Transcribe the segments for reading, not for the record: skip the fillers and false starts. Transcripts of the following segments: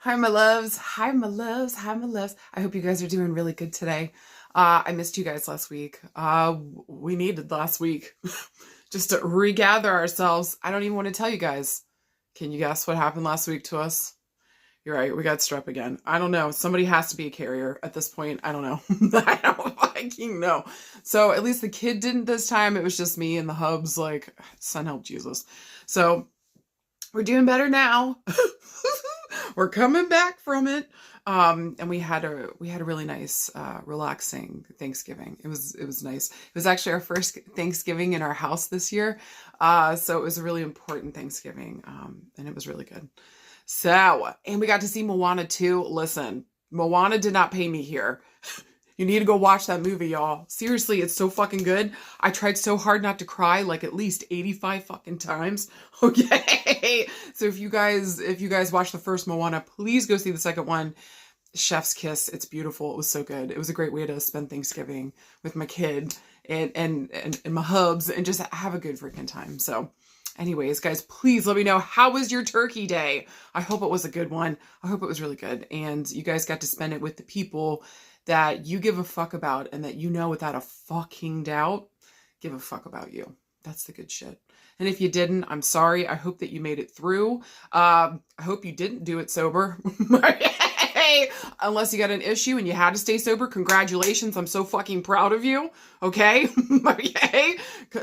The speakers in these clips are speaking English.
Hi, my loves. Hi, my loves. Hi, my loves. I hope you guys are doing really good today. I missed you guys last week. We needed last week just to regather ourselves. I don't even want to tell you guys. Can you guess what happened last week to us? You're right. We got strep again. I don't know. Somebody has to be a carrier at this point. I don't know. I don't fucking know. So at least the kid didn't this time. It was just me and the hubs. Like, son help Jesus. So we're doing better now. We're coming back from it. And we had a really nice, relaxing Thanksgiving. It was nice. It was actually our first Thanksgiving in our house this year. So it was a really important Thanksgiving. And it was really good. So, and we got to see Moana too. Listen, Moana did not pay me here. You need to go watch that movie, y'all. Seriously, it's so fucking good. I tried so hard not to cry, like at least 85 fucking times. Okay. So if you guys watch the first Moana, please go see the second one. Chef's kiss. It's beautiful. It was so good. It was a great way to spend Thanksgiving with my kid and my hubs and just have a good freaking time. So anyways, guys, please let me know, how was your turkey day? I hope it was a good one. I hope it was really good. And you guys got to spend it with the people that you give a fuck about and that you know without a fucking doubt give a fuck about you. That's the good shit. And if you didn't, I'm sorry. I hope that you made it through. I hope you didn't do it sober. Unless you got an issue and you had to stay sober, congratulations. I'm so fucking proud of you. Okay? Okay?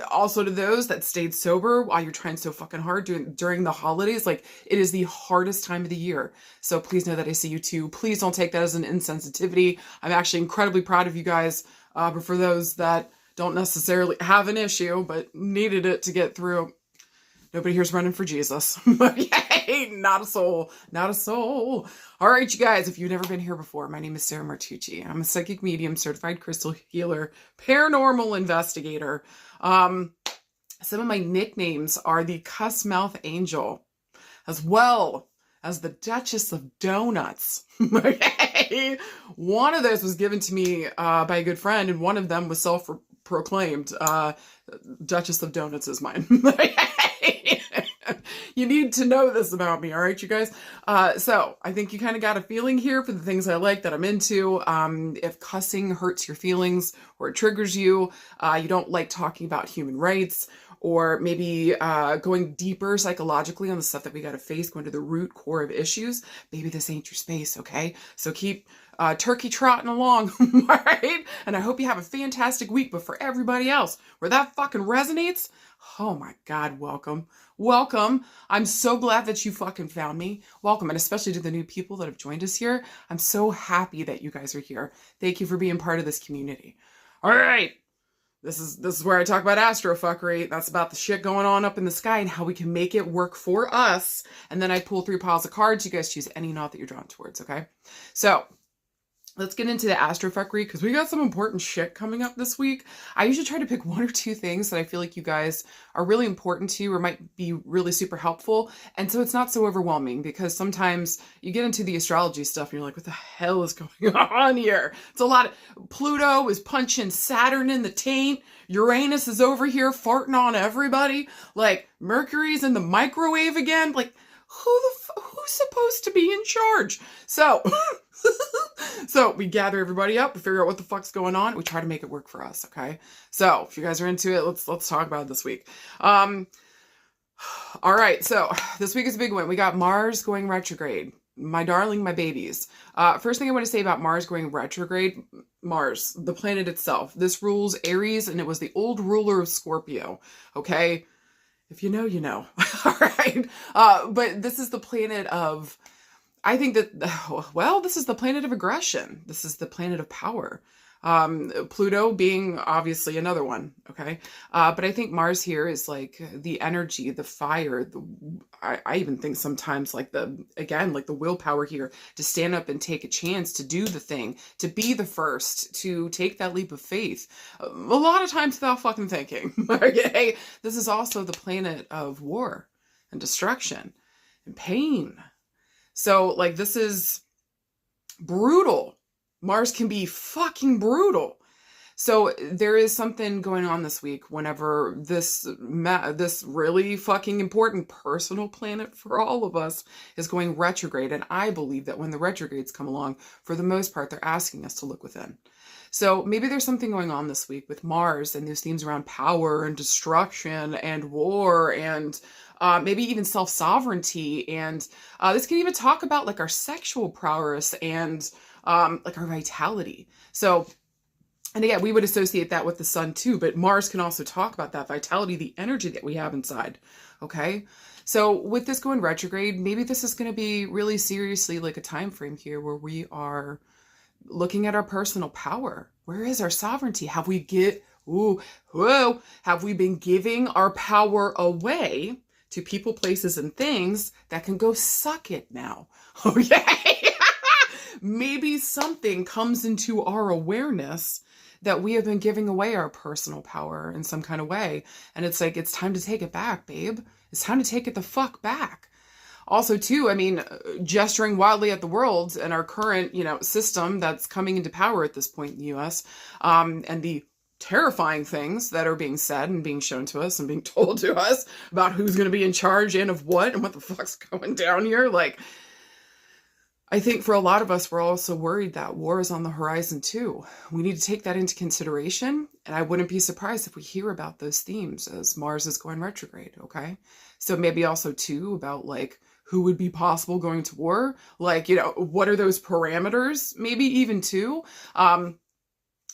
Also to those that stayed sober while you're trying so fucking hard during the holidays, like, it is the hardest time of the year. So please know that I see you too. Please don't take that as an insensitivity. I'm actually incredibly proud of you guys. But for those that don't necessarily have an issue, but needed it to get through, nobody here's running for Jesus. Yay, not a soul. Not a soul. All right, you guys, if you've never been here before, my name is Sarah Martucci. I'm a psychic medium, certified crystal healer, paranormal investigator. Some of my nicknames are the Cuss Mouth Angel, as well as the Duchess of Donuts. Okay? One of those was given to me by a good friend, and one of them was self-proclaimed. Duchess of Donuts is mine. You need to know this about me, all right, you guys? So I think you kind of got a feeling here for the things I like, that I'm into. If cussing hurts your feelings or it triggers you, you don't like talking about human rights, or maybe going deeper psychologically on the stuff that we got to face, going to the root core of issues, maybe this ain't your space, okay? So keep turkey trotting along, all right? And I hope you have a fantastic week. But for everybody else, where that fucking resonates, oh my God, welcome. Welcome. I'm so glad that you fucking found me. Welcome. And especially to the new people that have joined us here. I'm so happy that you guys are here. Thank you for being part of this community. All right. This is where I talk about astrofuckery. That's about the shit going on up in the sky and how we can make it work for us. And then I pull 3 piles of cards. You guys choose any knot that you're drawn towards, okay? So let's get into the astrofuckery, because we got some important shit coming up this week. I usually try to pick 1 or 2 things that I feel like you guys are really important to you or might be really super helpful. And so it's not so overwhelming, because sometimes you get into the astrology stuff and you're like, what the hell is going on here? It's a lot of Pluto is punching Saturn in the taint. Uranus is over here farting on everybody. Like, Mercury's in the microwave again. Like, who's supposed to be in charge? So so we gather everybody up, we figure out what the fuck's going on, we try to make it work for us, okay? So if you guys are into it, let's talk about it this week. All right, so this week is a big one. We got Mars going retrograde. My darling, my babies. First thing I want to say about Mars going retrograde, Mars, the planet itself. This rules Aries, and it was the old ruler of Scorpio, okay? If you know, you know. All right. But this is the planet of, I think that, well, this is the planet of aggression. This is the planet of power. Pluto being obviously another one, okay? But I think Mars here is like the energy, the fire, I even think sometimes like the willpower here to stand up and take a chance to do the thing, to be the first, to take that leap of faith. A lot of times without fucking thinking, okay? This is also the planet of war and destruction and pain. So like, this is brutal. Mars can be fucking brutal. So there is something going on this week whenever this really fucking important personal planet for all of us is going retrograde. And I believe that when the retrogrades come along, for the most part, they're asking us to look within. So maybe there's something going on this week with Mars and those themes around power and destruction and war and maybe even self-sovereignty. And this can even talk about like our sexual prowess and like our vitality. So, and again, we would associate that with the sun too, but Mars can also talk about that vitality, the energy that we have inside. Okay. So with this going retrograde, maybe this is going to be really seriously like a time frame here where we are looking at our personal power. Where is our sovereignty? Have we have we been giving our power away to people, places, and things that can go suck it now? Okay. Maybe something comes into our awareness that we have been giving away our personal power in some kind of way. And it's like, it's time to take it back, babe. It's time to take it the fuck back. Also, too, I mean, gesturing wildly at the world and our current, system that's coming into power at this point in the U.S., and the terrifying things that are being said and being shown to us and being told to us about who's going to be in charge and of what and what the fuck's going down here. Like, I think for a lot of us, we're also worried that war is on the horizon too. We need to take that into consideration. And I wouldn't be surprised if we hear about those themes as Mars is going retrograde. Okay. So maybe also too about like who would be possible going to war? Like, what are those parameters? Maybe even too.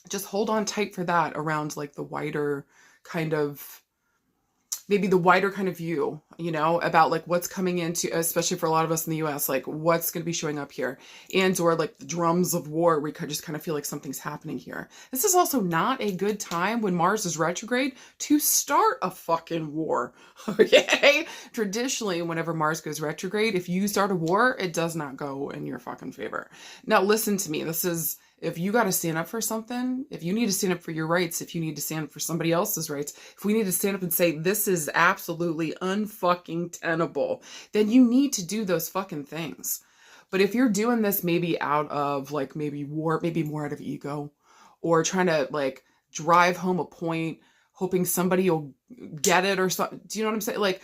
Just hold on tight for that around like the wider kind of, maybe the wider kind of view, about like what's coming into, especially for a lot of us in the US, like what's going to be showing up here, and or like the drums of war. We could just kind of feel like something's happening here. This is also not a good time when Mars is retrograde to start a fucking war. Okay. Traditionally, whenever Mars goes retrograde, if you start a war, it does not go in your fucking favor. Now, listen to me. If you got to stand up for something, if you need to stand up for your rights, if you need to stand up for somebody else's rights, if we need to stand up and say, this is absolutely unfucking tenable, then you need to do those fucking things. But if you're doing this maybe out of like maybe war, maybe more out of ego, or trying to like drive home a point, hoping somebody will get it or something, do you know what I'm saying? Like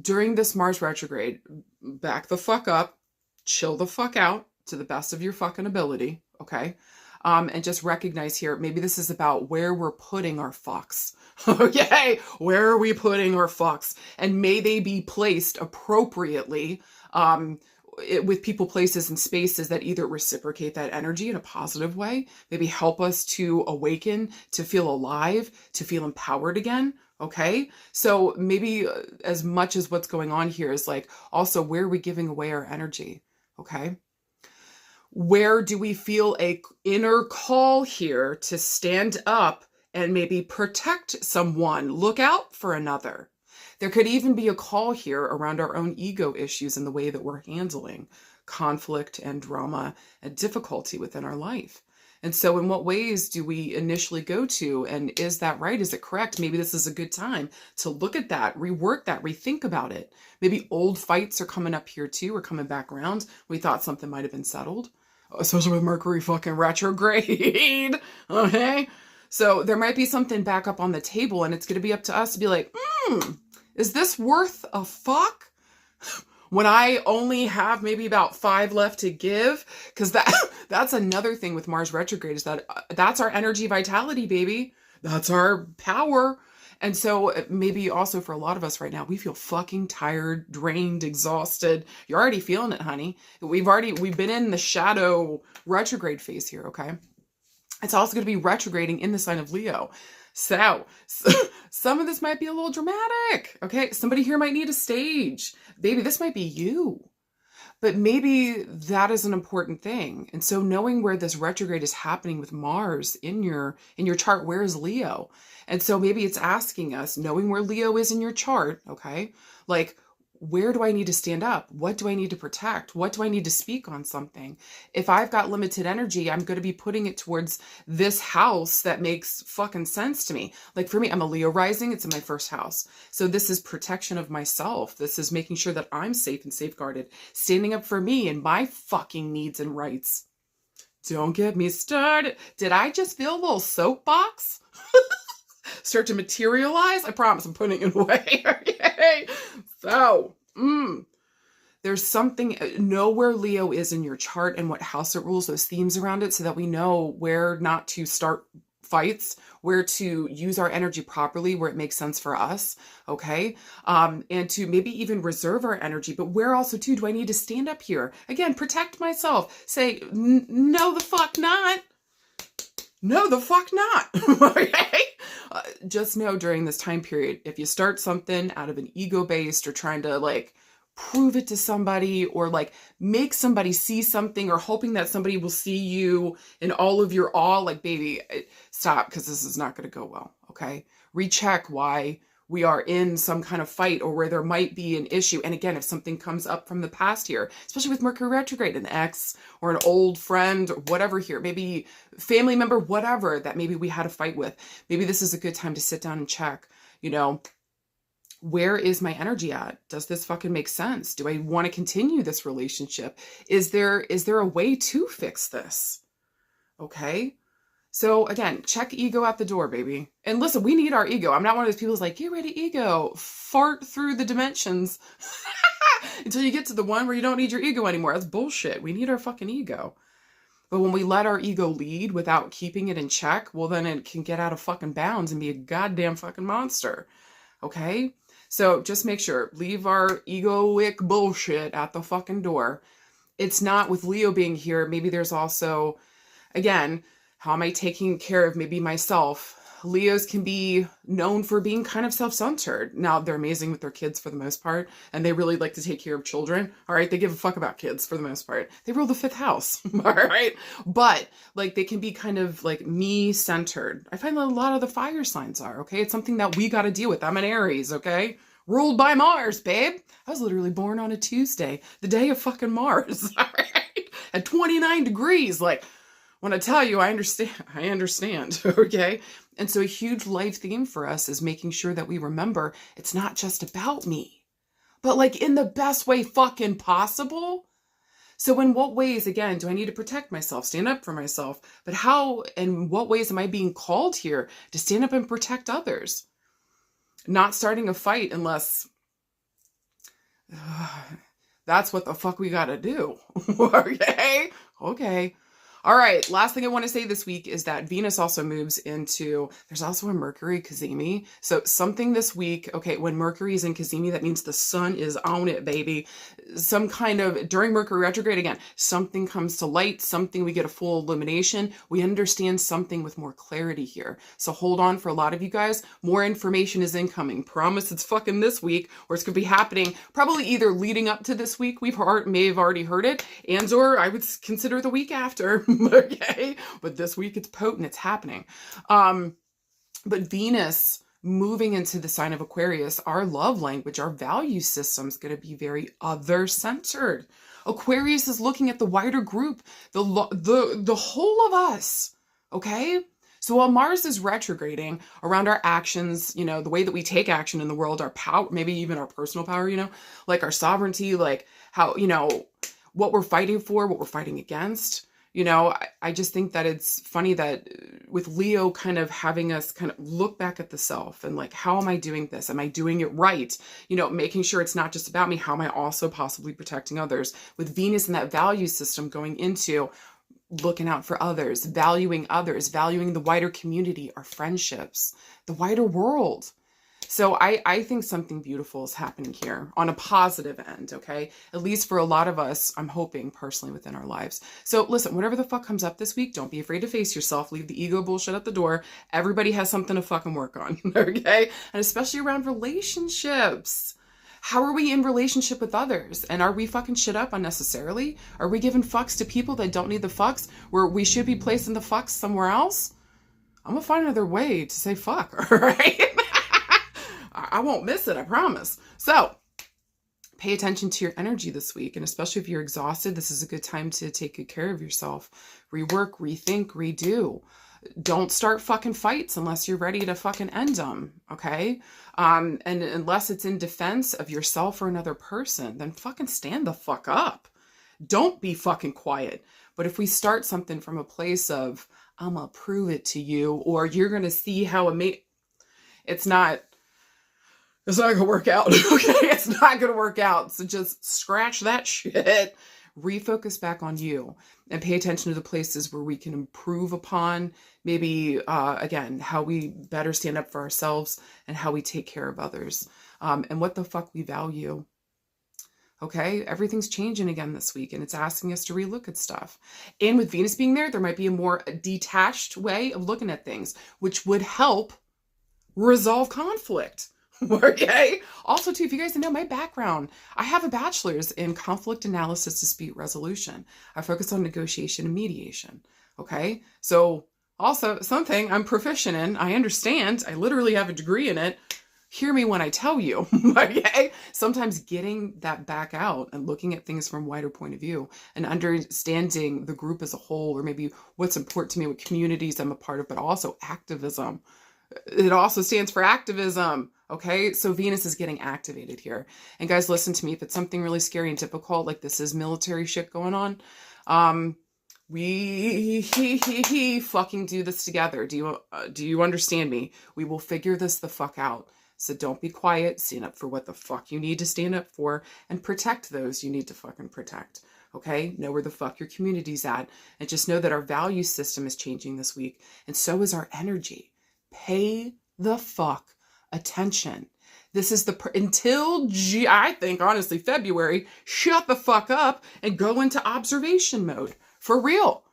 during this Mars retrograde, back the fuck up, chill the fuck out to the best of your fucking ability. Okay. And just recognize here, maybe this is about where we're putting our fucks. Okay. Where are we putting our fucks? And may they be placed appropriately, with people, places, and spaces that either reciprocate that energy in a positive way, maybe help us to awaken, to feel alive, to feel empowered again. Okay. So maybe as much as what's going on here is like, also where are we giving away our energy? Okay. Where do we feel a inner call here to stand up and maybe protect someone, look out for another? There could even be a call here around our own ego issues and the way that we're handling conflict and drama and difficulty within our life. And so in what ways do we initially go to? And is that right? Is it correct? Maybe this is a good time to look at that, rework that, rethink about it. Maybe old fights are coming up here too, or coming back around. We thought something might have been settled. Especially with Mercury fucking retrograde. Okay. So there might be something back up on the table, and it's going to be up to us to be like, is this worth a fuck? When I only have maybe about 5 left to give? Because that's another thing with Mars retrograde is that that's our energy vitality, baby. That's our power. And so maybe also for a lot of us right now, we feel fucking tired, drained, exhausted. You're already feeling it, honey. We've been in the shadow retrograde phase here, okay? It's also going to be retrograding in the sign of Leo. So some of this might be a little dramatic, okay? Somebody here might need a stage. Baby, this might be you. But maybe that is an important thing. And so knowing where this retrograde is happening with Mars in your chart, where is Leo? And so maybe it's asking us, knowing where Leo is in your chart, okay? Like, where do I need to stand up? What do I need to protect? What do I need to speak on something? If I've got limited energy, I'm going to be putting it towards this house that makes fucking sense to me. Like for me, I'm a Leo rising. It's in my first house. So this is protection of myself. This is making sure that I'm safe and safeguarded, standing up for me and my fucking needs and rights. Don't get me started. Did I just feel a little soapbox start to materialize? I promise I'm putting it away. Okay. So, there's something, know where Leo is in your chart and what house it rules, those themes around it, so that we know where not to start fights, where to use our energy properly, where it makes sense for us, okay? And to maybe even reserve our energy, but where also too do I need to stand up here? Again, protect myself. Say, no the fuck not. No the fuck not, okay? Just know during this time period, if you start something out of an ego-based or trying to like prove it to somebody or like make somebody see something or hoping that somebody will see you in all of your awe, like, baby, stop, because this is not going to go well, okay? Recheck why we are in some kind of fight or where there might be an issue. And again, if something comes up from the past here, especially with Mercury retrograde, an ex or an old friend or whatever here, maybe family member, whatever that maybe we had a fight with, maybe this is a good time to sit down and check, you know, where is my energy at? Does this fucking make sense? Do I want to continue this relationship? Is there a way to fix this? Okay. So again, check ego at the door, baby. And listen, we need our ego. I'm not one of those people who's like, get ready, ego. Fart through the dimensions until you get to the one where you don't need your ego anymore. That's bullshit. We need our fucking ego. But when we let our ego lead without keeping it in check, well, then it can get out of fucking bounds and be a goddamn fucking monster. Okay? So just make sure, leave our egoic bullshit at the fucking door. It's not with Leo being here. Maybe there's also, again, how am I taking care of maybe myself? Leos can be known for being kind of self-centered. Now, they're amazing with their kids for the most part, and they really like to take care of children. All right, they give a fuck about kids for the most part. They rule the fifth house, all right? But, like, they can be kind of, like, me-centered. I find that a lot of the fire signs are, okay? It's something that we got to deal with. I'm an Aries, okay? Ruled by Mars, babe. I was literally born on a Tuesday, the day of fucking Mars, all right? At 29 degrees, like, when I tell you, I understand, okay? And so a huge life theme for us is making sure that we remember it's not just about me, but like in the best way fucking possible. So in what ways, again, do I need to protect myself, stand up for myself? But how and what ways am I being called here to stand up and protect others? Not starting a fight unless that's what the fuck we gotta do, okay? Okay. All right, last thing I want to say this week is that Venus also moves into, there's also a Mercury Cazimi. So something this week, okay, when Mercury is in Cazimi, that means the sun is on it, baby. Some kind of, during Mercury retrograde, again, something comes to light, something we get a full illumination. We understand something with more clarity here. So hold on for a lot of you guys. More information is incoming. Promise it's fucking this week, or it's going to be happening probably either leading up to this week. May have already heard it, and or I would consider the week after. Okay, but this week it's potent, it's happening. But Venus moving into the sign of Aquarius, our love language, our value system is going to be very other-centered. Aquarius is looking at the wider group, the whole of us, okay? So while Mars is retrograding around our actions, you know, the way that we take action in the world, our power, maybe even our personal power, you know, like our sovereignty, like how, you know, what we're fighting for, what we're fighting against. You know, I just think that it's funny that with Leo kind of having us kind of look back at the self and like, how am I doing this? Am I doing it right? You know, making sure it's not just about me. How am I also possibly protecting others? With Venus and that value system going into looking out for others, valuing the wider community, our friendships, the wider world. So I think something beautiful is happening here on a positive end, okay? At least for a lot of us, I'm hoping personally within our lives. So listen, whatever the fuck comes up this week, don't be afraid to face yourself. Leave the ego bullshit at the door. Everybody has something to fucking work on, okay? And especially around relationships. How are we in relationship with others? And are we fucking shit up unnecessarily? Are we giving fucks to people that don't need the fucks where we should be placing the fucks somewhere else? I'm gonna find another way to say fuck, all right? I won't miss it, I promise. So pay attention to your energy this week. And especially if you're exhausted, this is a good time to take good care of yourself. Rework, rethink, redo. Don't start fucking fights unless you're ready to fucking end them, okay? And unless it's in defense of yourself or another person, then fucking stand the fuck up. Don't be fucking quiet. But if we start something from a place of, I'm gonna prove it to you, or you're gonna see how it's not gonna work out. Okay, it's not gonna work out. So just scratch that shit. Refocus back on you and pay attention to the places where we can improve upon maybe, again, how we better stand up for ourselves and how we take care of others, and what the fuck we value. Okay, everything's changing again this week, and it's asking us to relook at stuff. And with Venus being there might be a more detached way of looking at things, which would help resolve conflict. Okay. Also, too, if you guys didn't know my background, I have a bachelor's in conflict analysis, dispute resolution. I focus on negotiation and mediation. Okay. So also something I'm proficient in. I understand. I literally have a degree in it. Hear me when I tell you. Okay. Sometimes getting that back out and looking at things from a wider point of view and understanding the group as a whole, or maybe what's important to me, what communities I'm a part of, but also activism. It also stands for activism. Okay, so Venus is getting activated here. And guys, listen to me. If it's something really scary and difficult, like this is military shit going on, we fucking do this together. Do you understand me? We will figure this the fuck out. So don't be quiet. Stand up for what the fuck you need to stand up for, and protect those you need to fucking protect. Okay, know where the fuck your community's at, and just know that our value system is changing this week, and so is our energy. Pay the fuck attention. This is until I think honestly February, shut the fuck up and go into observation mode. For real.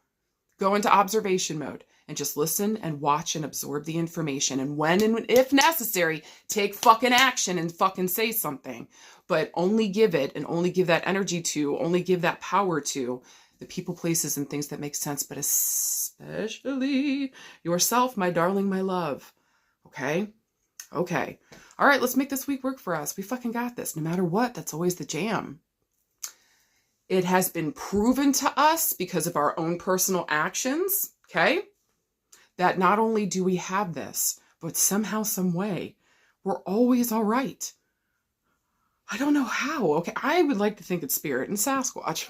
Go into observation mode and just listen and watch and absorb the information. And when and if necessary, take fucking action and fucking say something. But only give it, and only give that energy to, only give that power to the people, places, and things that make sense, but especially yourself, my darling, my love. Okay? Okay. All right, let's make this week work for us. We fucking got this. No matter what, that's always the jam. It has been proven to us because of our own personal actions, okay, that not only do we have this, but somehow, some way, we're always all right. I don't know how. Okay, I would like to think it's Spirit and Sasquatch.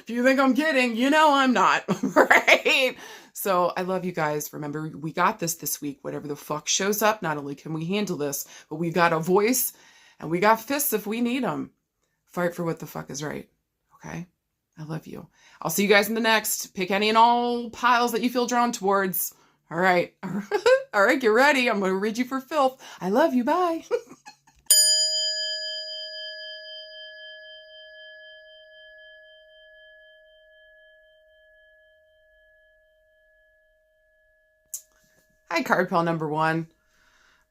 If you think I'm kidding, you know I'm not, right? So I love you guys. Remember, we got this week. Whatever the fuck shows up, not only can we handle this, but we've got a voice and we got fists if we need them. Fight for what the fuck is right. Okay? I love you. I'll see you guys in the next. Pick any and all piles that you feel drawn towards. All right. All right, get ready. I'm going to read you for filth. I love you. Bye. Hi, card pile number 1.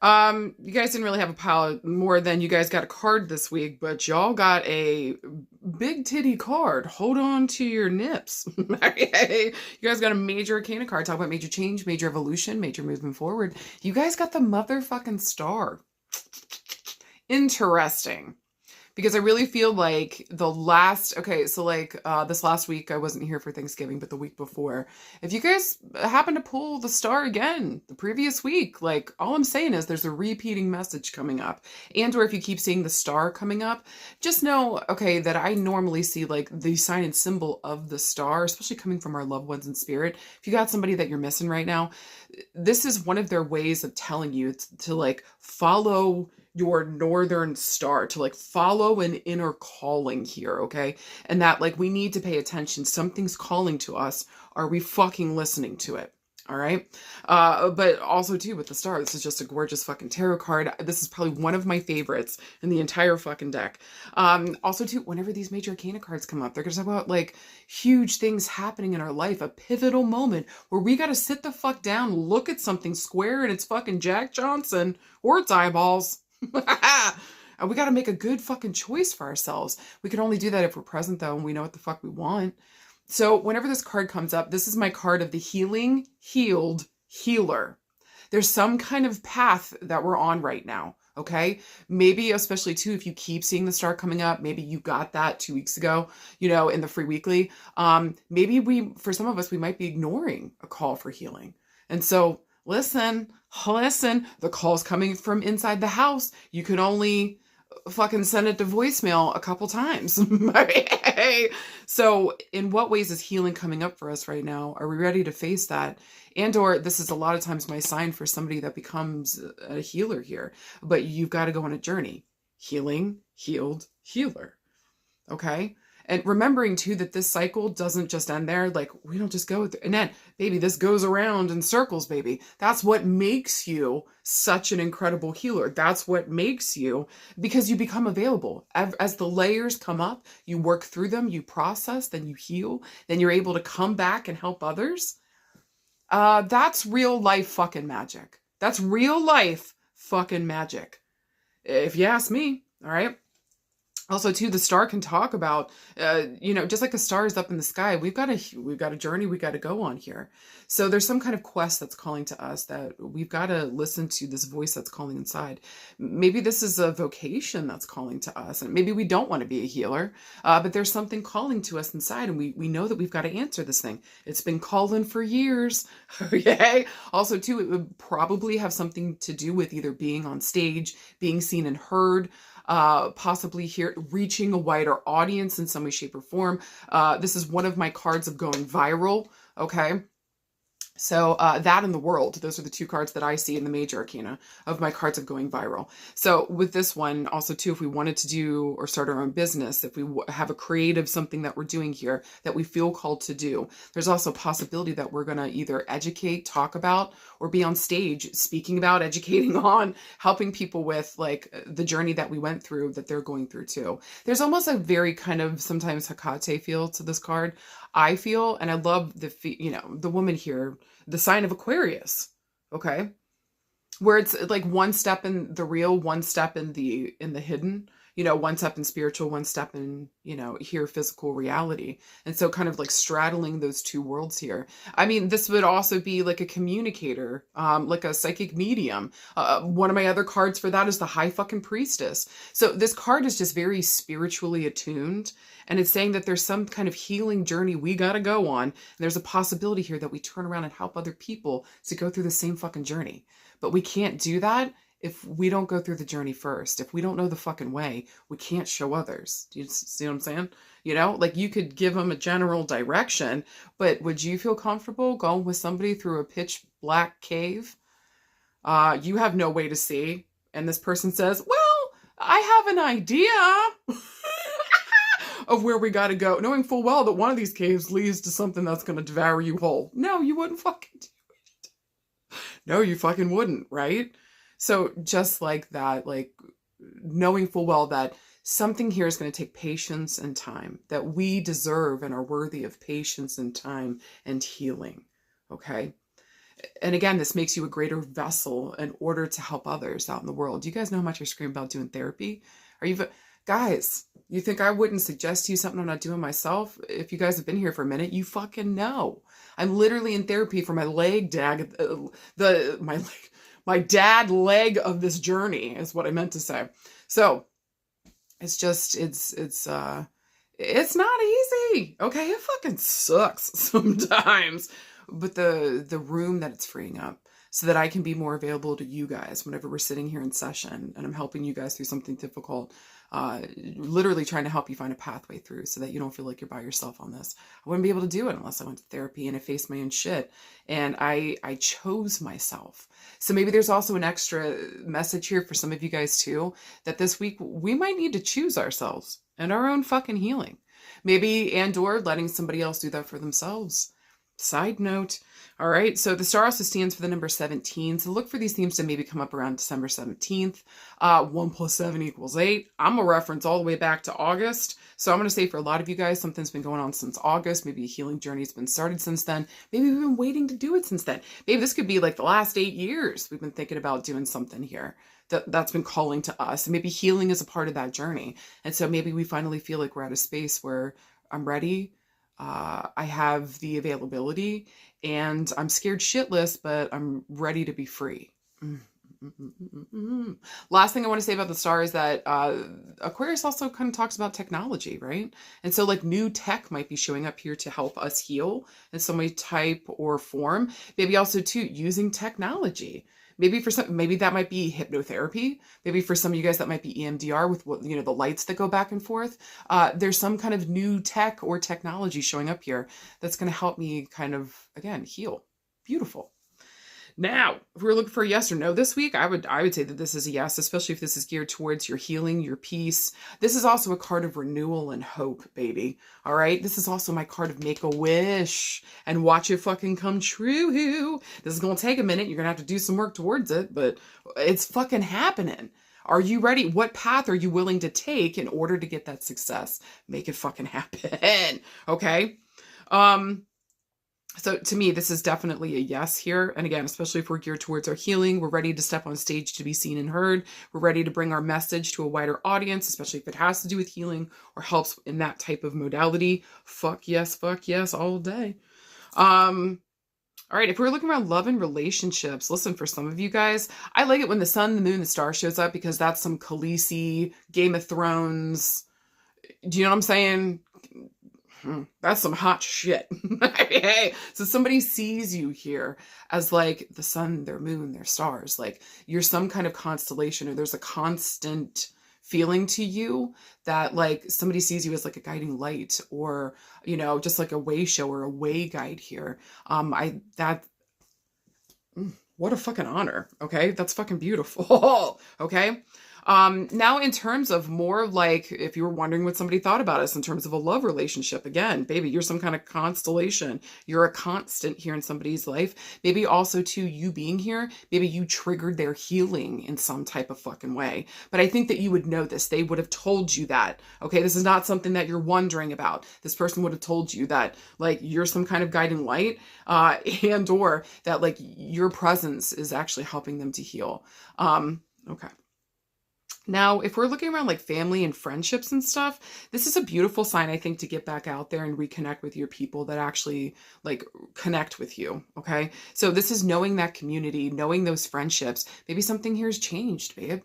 You guys didn't really have a pile more than you guys got a card this week, but y'all got a big titty card. Hold on to your nips. You guys got a major arcana card. Talk about major change, major evolution, major movement forward. You guys got the motherfucking star. Interesting. Because I really feel like this last week, I wasn't here for Thanksgiving, but the week before, if you guys happen to pull the star again, the previous week, like, all I'm saying is there's a repeating message coming up. And or if you keep seeing the star coming up, just know, okay, that I normally see like the sign and symbol of the star, especially coming from our loved ones in spirit. If you got somebody that you're missing right now, this is one of their ways of telling you to like follow your northern star, to like follow an inner calling here, okay? And that like we need to pay attention. Something's calling to us. Are we fucking listening to it? All right. But also too with the star, this is just a gorgeous fucking tarot card. This is probably one of my favorites in the entire fucking deck. Also too, whenever these major arcana cards come up, they're gonna talk about like huge things happening in our life, a pivotal moment where we got to sit the fuck down, look at something square and it's fucking Jack Johnson or its eyeballs. And we got to make a good fucking choice for ourselves. We can only do that if we're present though, and we know what the fuck we want. So whenever this card comes up, this is my card of the healing, healed, healer. There's some kind of path that we're on right now. Okay. Maybe especially too, if you keep seeing the star coming up, maybe you got that 2 weeks ago, in the free weekly. Maybe for some of us, we might be ignoring a call for healing. And so listen, the call's coming from inside the house. You can only fucking send it to voicemail a couple times. Hey. So in what ways is healing coming up for us right now? Are we ready to face that? And or this is a lot of times my sign for somebody that becomes a healer here. But you've got to go on a journey. Healing, healed, healer. Okay? And remembering too that this cycle doesn't just end there. Like, we don't just go through, and then, baby, this goes around in circles, baby. That's what makes you such an incredible healer. That's what makes you, because you become available. As the layers come up, you work through them, you process, then you heal, then you're able to come back and help others. That's real life fucking magic. That's real life fucking magic. If you ask me, all right? Also, too, the star can talk about, just like the stars up in the sky, we've got a journey we got to go on here. So there's some kind of quest that's calling to us that we've got to listen to this voice that's calling inside. Maybe this is a vocation that's calling to us, and maybe we don't want to be a healer, but there's something calling to us inside, and we know that we've got to answer this thing. It's been calling for years. Okay. Also, too, it would probably have something to do with either being on stage, being seen and heard, possibly here reaching a wider audience in some way, shape, or form. This is one of my cards of going viral. Okay. So that and the world, those are the two cards that I see in the major arcana of my cards of going viral. So with this one also too, if we wanted to do or start our own business, if we have a creative something that we're doing here that we feel called to do, there's also a possibility that we're going to either educate, talk about, or be on stage speaking about, educating on, helping people with like the journey that we went through that they're going through too. There's almost a very kind of sometimes Hecate feel to this card. I feel, and I love the woman here, the sign of Aquarius, okay? Where it's like one step in the real, one step in the hidden, one step in spiritual, one step in, here physical reality. And so kind of like straddling those two worlds here. I mean, this would also be like a communicator, like a psychic medium. One of my other cards for that is the High fucking Priestess. So this card is just very spiritually attuned. And it's saying that there's some kind of healing journey we got to go on. And there's a possibility here that we turn around and help other people to go through the same fucking journey. But we can't do that if we don't go through the journey first. If we don't know the fucking way, we can't show others. Do you see what I'm saying? Like you could give them a general direction, but would you feel comfortable going with somebody through a pitch black cave? You have no way to see. And this person says, well, I have an idea of where we got to go, knowing full well that one of these caves leads to something that's going to devour you whole. No, you wouldn't fucking do it. No, you fucking wouldn't, right? So just like that, like knowing full well that something here is going to take patience and time, that we deserve and are worthy of patience and time and healing. Okay. And again, this makes you a greater vessel in order to help others out in the world. Do you guys know how much I scream about doing therapy? Guys, you think I wouldn't suggest to you something I'm not doing myself? If you guys have been here for a minute, you fucking know. I'm literally in therapy for my leg, my dad leg of this journey is what I meant to say. So it's just, it's not easy. Okay. It fucking sucks sometimes, but the room that it's freeing up so that I can be more available to you guys whenever we're sitting here in session and I'm helping you guys through something difficult, literally trying to help you find a pathway through so that you don't feel like you're by yourself on this. I wouldn't be able to do it unless I went to therapy and I faced my own shit. And I chose myself. So maybe there's also an extra message here for some of you guys too, that this week we might need to choose ourselves and our own fucking healing. Maybe and or letting somebody else do that for themselves. Side note. All right. So the star also stands for the number 17. So look for these themes to maybe come up around December 17th. 1 + 7 = 8. I'm a reference all the way back to August. So I'm going to say for a lot of you guys, something's been going on since August. Maybe a healing journey's been started since then. Maybe we've been waiting to do it since then. Maybe this could be like the last 8 years we've been thinking about doing something here that's been calling to us. And maybe healing is a part of that journey. And so maybe we finally feel like we're at a space where I'm ready. I have the availability and I'm scared shitless, but I'm ready to be free. Last thing I want to say about the star is that Aquarius also kind of talks about technology, right? And so like new tech might be showing up here to help us heal in some way, type or form. Maybe also too using technology. Maybe for some, maybe that might be hypnotherapy. Maybe for some of you guys, that might be EMDR with what, the lights that go back and forth. There's some kind of new tech or technology showing up here that's going to help me kind of, again, heal. Beautiful. Now, if we're looking for a yes or no this week, I would say that this is a yes, especially if this is geared towards your healing, your peace. This is also a card of renewal and hope, baby. All right? This is also my card of make a wish and watch it fucking come true. This is going to take a minute. You're going to have to do some work towards it, but it's fucking happening. Are you ready? What path are you willing to take in order to get that success? Make it fucking happen. Okay? So to me, this is definitely a yes here. And again, especially if we're geared towards our healing, we're ready to step on stage to be seen and heard. We're ready to bring our message to a wider audience, especially if it has to do with healing or helps in that type of modality. Fuck yes, all day. All right, if we're looking around love and relationships, listen, for some of you guys, I like it when the sun, the moon, the star shows up because that's some Khaleesi, Game of Thrones. Do you know what I'm saying? That's some hot shit. Hey, so somebody sees you here as like the sun, their moon, their stars, like you're some kind of constellation, or there's a constant feeling to you that like somebody sees you as like a guiding light, or just like a way shower, a way guide here. What a fucking honor. Okay, that's fucking beautiful. Okay. Now in terms of more like, if you were wondering what somebody thought about us in terms of a love relationship, again, baby, you're some kind of constellation. You're a constant here in somebody's life. Maybe also too, you being here, maybe you triggered their healing in some type of fucking way. But I think that you would know this. They would have told you that. Okay. This is not something that you're wondering about. This person would have told you that like you're some kind of guiding light, and or that like your presence is actually helping them to heal. Okay. Now, if we're looking around like family and friendships and stuff, this is a beautiful sign, I think, to get back out there and reconnect with your people that actually like connect with you. Okay. So this is knowing that community, knowing those friendships. Maybe something here has changed, babe.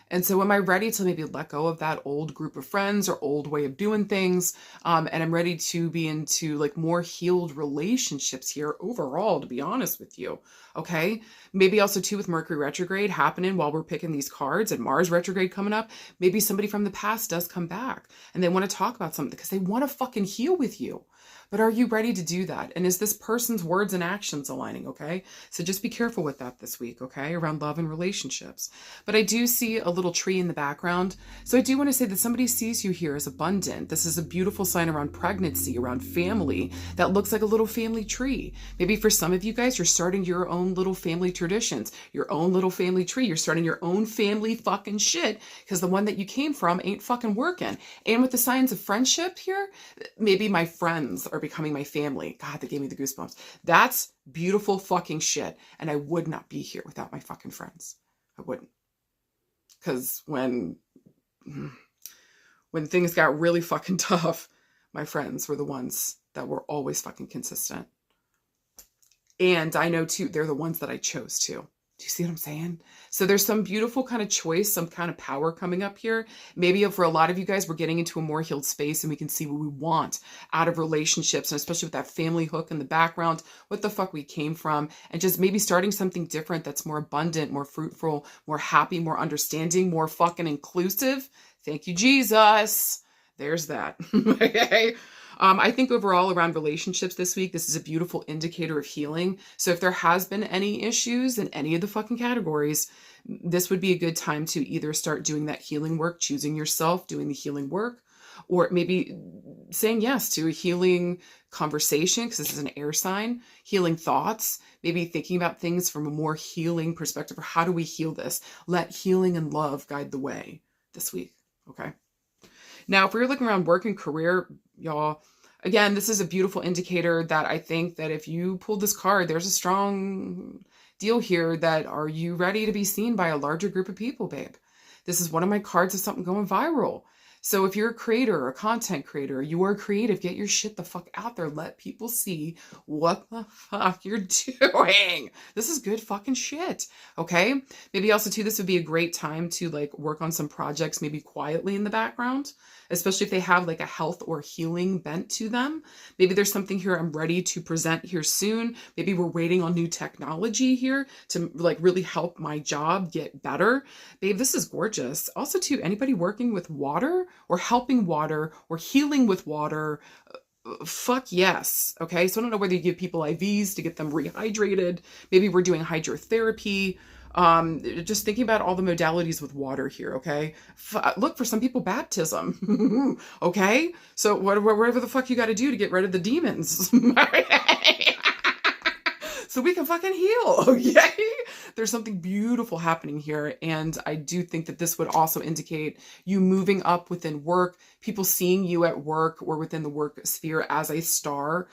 And so am I ready to maybe let go of that old group of friends or old way of doing things? And I'm ready to be into like more healed relationships here overall, to be honest with you. Okay. Maybe also too with Mercury retrograde happening while we're picking these cards and Mars retrograde coming up. Maybe somebody from the past does come back and they want to talk about something because they want to fucking heal with you. But are you ready to do that? And is this person's words and actions aligning? Okay. So just be careful with that this week. Okay. Around love and relationships. But I do see a little tree in the background. So I do want to say that somebody sees you here as abundant. This is a beautiful sign around pregnancy, around family that looks like a little family tree. Maybe for some of you guys, you're starting your own little family traditions, your own little family tree. You're starting your own family fucking shit because the one that you came from ain't fucking working. And with the signs of friendship here, maybe my friends are becoming my family. God, that gave me the goosebumps. That's beautiful fucking shit. And I would not be here without my fucking friends. I wouldn't. Because when things got really fucking tough, my friends were the ones that were always fucking consistent. And I know too, they're the ones that I chose to. Do you see what I'm saying? So there's some beautiful kind of choice, some kind of power coming up here. Maybe for a lot of you guys, we're getting into a more healed space and we can see what we want out of relationships, and especially with that family hook in the background, what the fuck we came from, and just maybe starting something different that's more abundant, more fruitful, more happy, more understanding, more fucking inclusive. Thank you, Jesus. There's that. Okay. I think overall around relationships this week, this is a beautiful indicator of healing. So if there has been any issues in any of the fucking categories, this would be a good time to either start doing that healing work, choosing yourself, doing the healing work, or maybe saying yes to a healing conversation, because this is an air sign, healing thoughts, maybe thinking about things from a more healing perspective, or how do we heal this? Let healing and love guide the way this week. Okay. Now, if we're looking around work and career, y'all, again, this is a beautiful indicator that I think that if you pull this card, there's a strong deal here that are you ready to be seen by a larger group of people, babe? This is one of my cards of something going viral. So if you're a creator or a content creator, you are creative, get your shit the fuck out there. Let people see what the fuck you're doing. This is good fucking shit. Okay. Maybe also too, this would be a great time to like work on some projects, maybe quietly in the background. especially if they have like a health or healing bent to them. Maybe there's something here I'm ready to present here soon. Maybe we're waiting on new technology here to like really help my job get better. Babe, this is gorgeous. Also too, anybody working with water or helping water or healing with water, fuck yes. Okay. So I don't know whether you give people IVs to get them rehydrated. Maybe we're doing hydrotherapy. Just thinking about all the modalities with water here. Okay. Look, for some people, baptism. Okay. So whatever the fuck you got to do to get rid of the demons. So we can fucking heal. Okay. There's something beautiful happening here. And I do think that this would also indicate you moving up within work, people seeing you at work or within the work sphere as a star,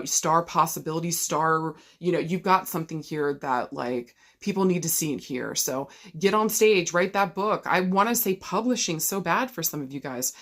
star possibility, star, you've got something here that like people need to see and hear. So get on stage, write that book. I want to say publishing so bad for some of you guys,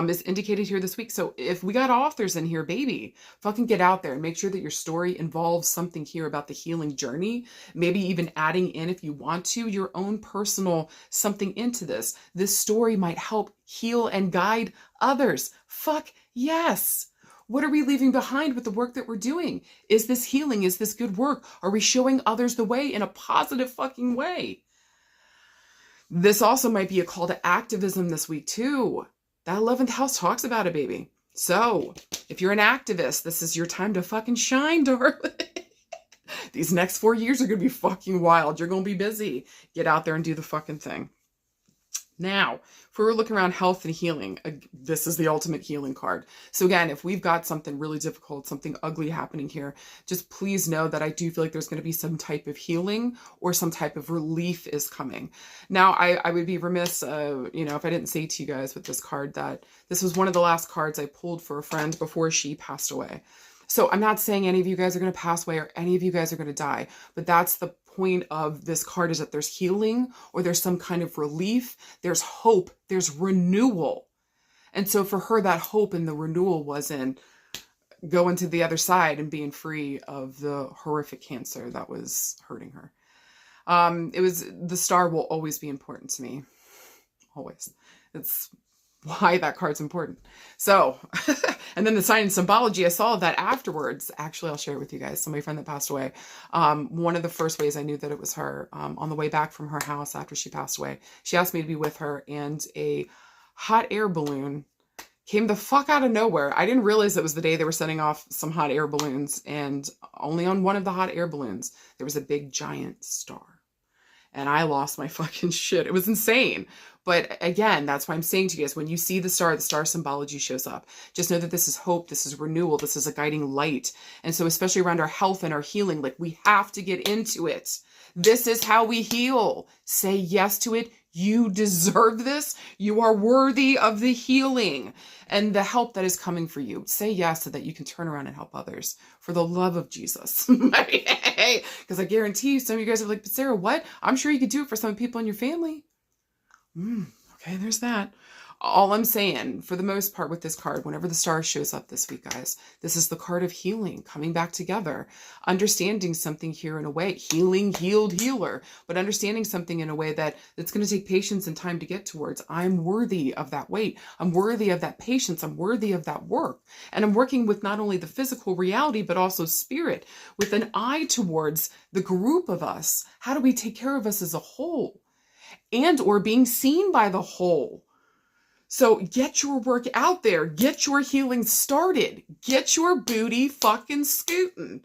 is indicated here this week. So if we got authors in here, baby, fucking get out there and make sure that your story involves something here about the healing journey. Maybe even adding in, if you want to, your own personal something into this. This story might help heal and guide others. Fuck yes. What are we leaving behind with the work that we're doing? Is this healing? Is this good work? Are we showing others the way in a positive fucking way? This also might be a call to activism this week too. That 11th house talks about it, baby. So if you're an activist, this is your time to fucking shine, darling. These next 4 years are going to be fucking wild. You're going to be busy. Get out there and do the fucking thing. Now, if we were looking around health and healing, this is the ultimate healing card. So again, if we've got something really difficult, something ugly happening here, just please know that I do feel like there's going to be some type of healing or some type of relief is coming. Now, I would be remiss, if I didn't say to you guys with this card that this was one of the last cards I pulled for a friend before she passed away. So I'm not saying any of you guys are going to pass away or any of you guys are going to die, but that's the point of this card, is that there's healing or there's some kind of relief. There's hope. There's renewal. And so for her, that hope and the renewal was in going to the other side and being free of the horrific cancer that was hurting her. The star will always be important to me. Always. It's why that card's important. So, and then the sign and symbology, I saw that afterwards. Actually, I'll share it with you guys. So my friend that passed away, one of the first ways I knew that it was her, on the way back from her house after she passed away, she asked me to be with her, and a hot air balloon came the fuck out of nowhere. I didn't realize it was the day they were sending off some hot air balloons, and only on one of the hot air balloons, there was a big giant star. And I lost my fucking shit. It was insane. But again, that's why I'm saying to you guys, when you see the star symbology shows up. Just know that this is hope. This is renewal. This is a guiding light. And so especially around our health and our healing, like we have to get into it. This is how we heal. Say yes to it. You deserve this. You are worthy of the healing and the help that is coming for you. Say yes so that you can turn around and help others for the love of Jesus. Because I guarantee you, some of you guys are like, but Sarah, what? I'm sure you could do it for some people in your family. Okay, there's that. All I'm saying, for the most part with this card, whenever the star shows up this week, guys, this is the card of healing, coming back together, understanding something here in a way, healing, healed, healer, but understanding something in a way that it's going to take patience and time to get towards. I'm worthy of that weight. I'm worthy of that patience. I'm worthy of that work. And I'm working with not only the physical reality, but also spirit, with an eye towards the group of us. How do we take care of us as a whole? And or being seen by the whole. So get your work out there. Get your healing started. Get your booty fucking scooting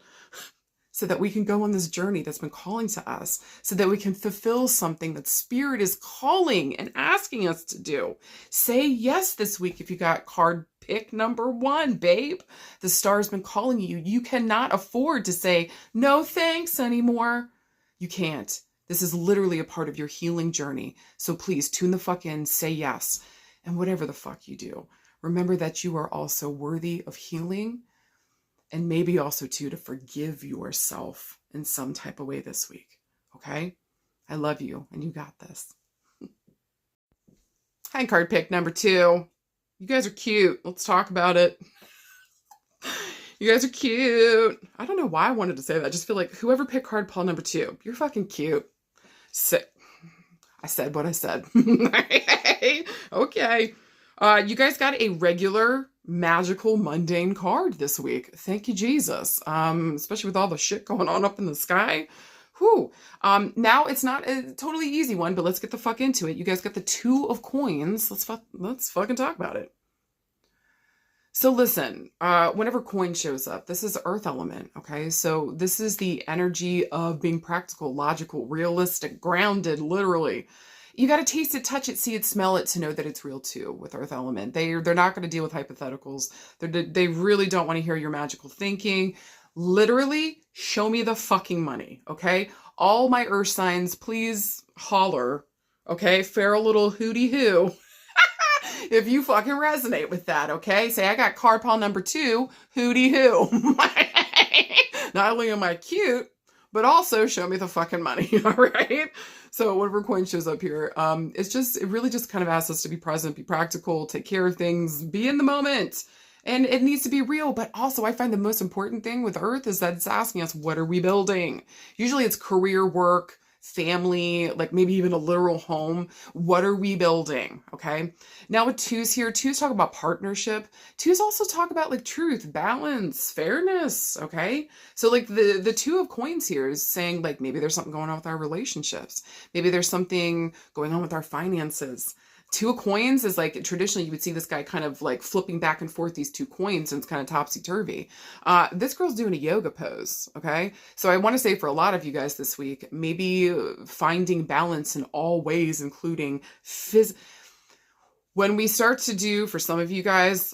so that we can go on this journey that's been calling to us, so that we can fulfill something that spirit is calling and asking us to do. Say yes this week if you got card pick number 1, babe. The star's been calling you. You cannot afford to say no thanks anymore. You can't. This is literally a part of your healing journey. So please tune the fuck in, say yes. And whatever the fuck you do, remember that you are also worthy of healing, and maybe also too to forgive yourself in some type of way this week. Okay? I love you and you got this. Hi, card pick number 2. You guys are cute. Let's talk about it. You guys are cute. I don't know why I wanted to say that. I just feel like whoever picked card pull number 2, you're fucking cute. I said what I said. Okay. You guys got a regular, magical, mundane card this week. Thank you, Jesus. Especially with all the shit going on up in the sky. Whew. Now it's not a totally easy one, but let's get the fuck into it. You guys got the Two of Coins. Let's fucking talk about it. So listen, whenever coin shows up, this is earth element, okay? So this is the energy of being practical, logical, realistic, grounded, literally. You got to taste it, touch it, see it, smell it to know that it's real too with earth element. They're not going to deal with hypotheticals. They really don't want to hear your magical thinking. Literally, show me the fucking money, okay? All my earth signs, please holler, okay? Fair little hooty hoo. If you fucking resonate with that, okay? Say, I got card pile number 2, hooty hoo. Not only am I cute, but also show me the fucking money, all right? So whatever coin shows up here, it really just kind of asks us to be present, be practical, take care of things, be in the moment. And it needs to be real, but also I find the most important thing with Earth is that it's asking us, what are we building? Usually it's career, work, family, like maybe even a literal home. What are we building? Okay. Now with twos here, twos talk about partnership. Twos also talk about like truth, balance, fairness. Okay. So like the Two of Coins here is saying like maybe there's something going on with our relationships. Maybe there's something going on with our finances. Two of Coins is like, traditionally you would see this guy kind of like flipping back and forth these two coins, and it's kind of topsy-turvy. This girl's doing a yoga pose, okay? So I want to say for a lot of you guys this week, maybe finding balance in all ways, including when we start to do, for some of you guys,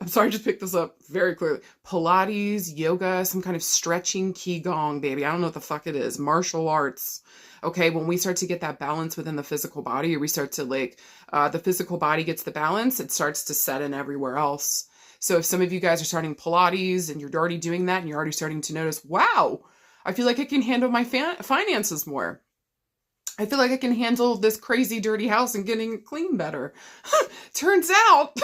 I'm sorry, I just picked this up very clearly, Pilates, yoga, some kind of stretching, Qigong, baby. I don't know what the fuck it is. Martial arts. Okay, when we start to get that balance within the physical body, or we start to like, the physical body gets the balance, it starts to set in everywhere else. So if some of you guys are starting Pilates and you're already doing that and you're already starting to notice, wow, I feel like I can handle my finances more. I feel like I can handle this crazy dirty house and getting it clean better. Turns out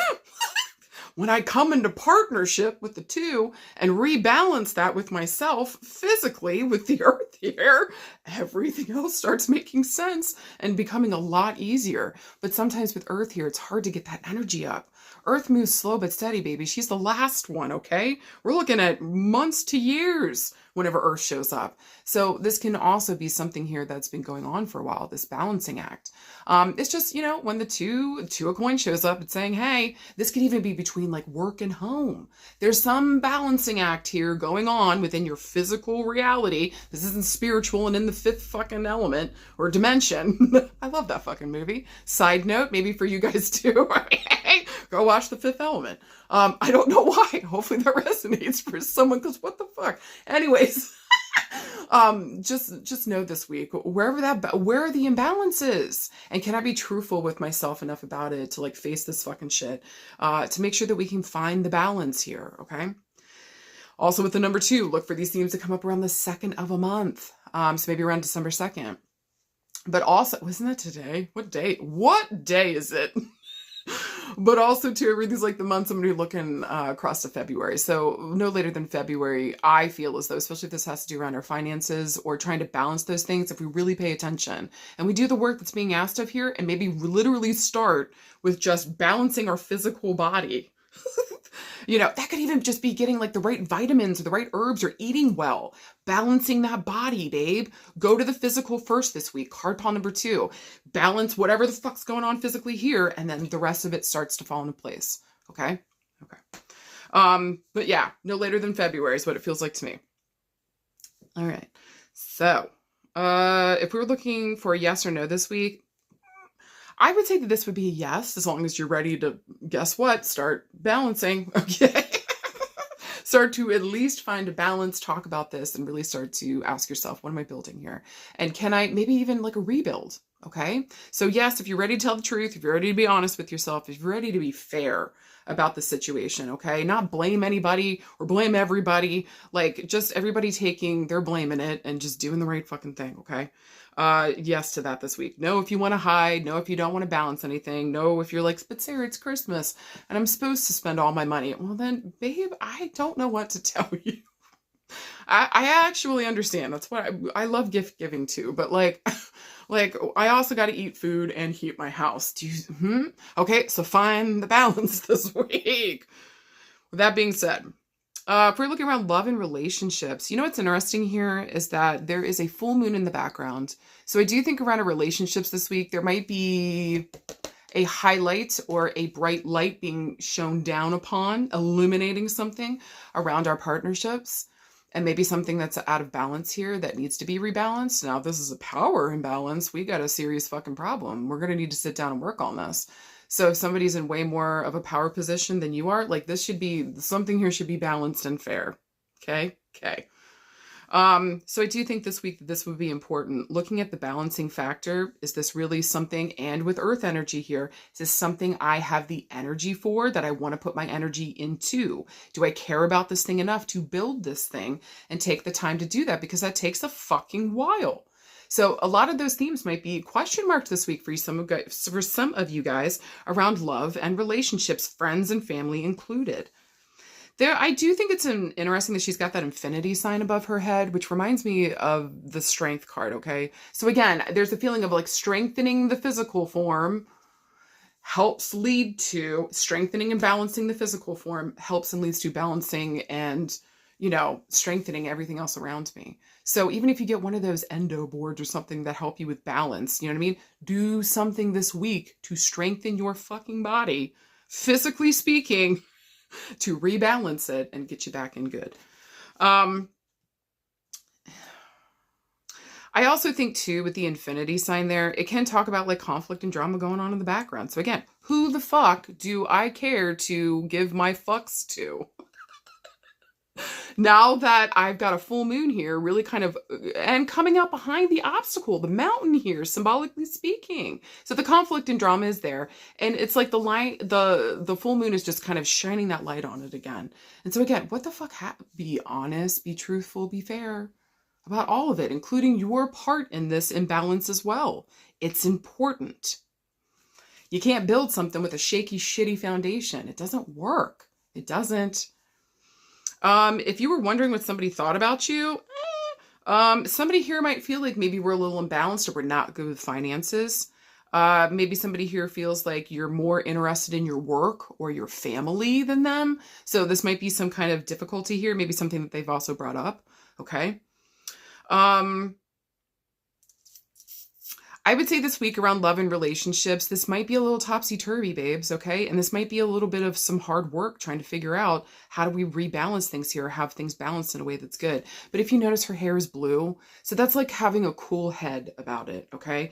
when I come into partnership with the two and rebalance that with myself physically with the earth here, everything else starts making sense and becoming a lot easier. But sometimes with earth here, it's hard to get that energy up. Earth moves slow but steady, baby. She's the last one, okay? We're looking at months to years whenever Earth shows up. So this can also be something here that's been going on for a while, this balancing act. It's just, you know, when the two of coin shows up, it's saying, hey, this could even be between like work and home. There's some balancing act here going on within your physical reality. This isn't spiritual and in the fifth fucking element or dimension. I love that fucking movie. Side note, maybe for you guys too. Go watch The Fifth Element. I don't know why. Hopefully that resonates for someone, because what the fuck? Anyways, just know this week, where are the imbalances? And can I be truthful with myself enough about it to like face this fucking shit, to make sure that we can find the balance here, okay? Also with the number 2, look for these themes to come up around the 2nd of a month. So maybe around December 2nd. But also, wasn't that today? What day is it? But also to read these like the months, I'm going to be looking across to February. So no later than February, I feel as though, especially if this has to do around our finances or trying to balance those things, if we really pay attention and we do the work that's being asked of here, and maybe literally start with just balancing our physical body. You know, that could even just be getting like the right vitamins or the right herbs or eating well, balancing that body, babe. Go to the physical first this week. Card pile number 2, balance whatever the fuck's going on physically here. And then the rest of it starts to fall into place. Okay. Okay. But yeah, no later than February is what it feels like to me. All right. So, if we were looking for a yes or no this week, I would say that this would be a yes, as long as you're ready to, guess what, start balancing, okay? Start to at least find a balance, talk about this, and really start to ask yourself, what am I building here? And can I maybe even like a rebuild, okay? So yes, if you're ready to tell the truth, if you're ready to be honest with yourself, if you're ready to be fair about the situation, okay? Not blame anybody or blame everybody, like just everybody taking their blame in it and just doing the right fucking thing, okay? Yes to that this week. No, if you want to hide. No, if you don't want to balance anything. No, if you're like, but Sarah, it's Christmas and I'm supposed to spend all my money. Well then, babe, I don't know what to tell you. I actually understand. That's what I love gift giving too. But like, Like, I also got to eat food and heat my house. Okay, so find the balance this week. With that being said, if we're looking around love and relationships, you know what's interesting here is that there is a full moon in the background. So I do think around our relationships this week, there might be a highlight or a bright light being shown down upon, illuminating something around our partnerships. And maybe something that's out of balance here that needs to be rebalanced. Now, if this is a power imbalance, we got a serious fucking problem. We're going to need to sit down and work on this. So if somebody's in way more of a power position than you are, like this should be, something here should be balanced and fair. Okay? Okay. So I do think this week this would be important. Looking at the balancing factor, is this really something, and with earth energy here, is this something I have the energy for, that I want to put my energy into? Do I care about this thing enough to build this thing and take the time to do that? Because that takes a fucking while. So a lot of those themes might be question marked this week for some of you guys around love and relationships, friends and family included. I do think it's interesting that she's got that infinity sign above her head, which reminds me of the strength card, okay? So again, there's a feeling of like strengthening the physical form helps lead to strengthening and balancing the physical form helps and leads to balancing and, you know, strengthening everything else around me. So even if you get one of those endo boards or something that help you with balance, you know what I mean? Do something this week to strengthen your fucking body, physically speaking, to rebalance it and get you back in good. I also think too, with the infinity sign there, it can talk about like conflict and drama going on in the background. So again, who the fuck do I care to give my fucks to? Now that I've got a full moon here, really kind of, and coming out behind the obstacle, the mountain here, symbolically speaking. So the conflict and drama is there. And it's like the light, the full moon is just kind of shining that light on it again. And so again, what the fuck, be honest, be truthful, be fair about all of it, including your part in this imbalance as well. It's important. You can't build something with a shaky, shitty foundation. It doesn't work. It doesn't. If you were wondering what somebody thought about you, somebody here might feel like maybe we're a little imbalanced or we're not good with finances. Maybe somebody here feels like you're more interested in your work or your family than them. So this might be some kind of difficulty here, maybe something that they've also brought up. Okay. I would say this week around love and relationships, this might be a little topsy-turvy, babes, okay? And this might be a little bit of some hard work trying to figure out how do we rebalance things here, have things balanced in a way that's good. But if you notice, her hair is blue, so that's like having a cool head about it, okay?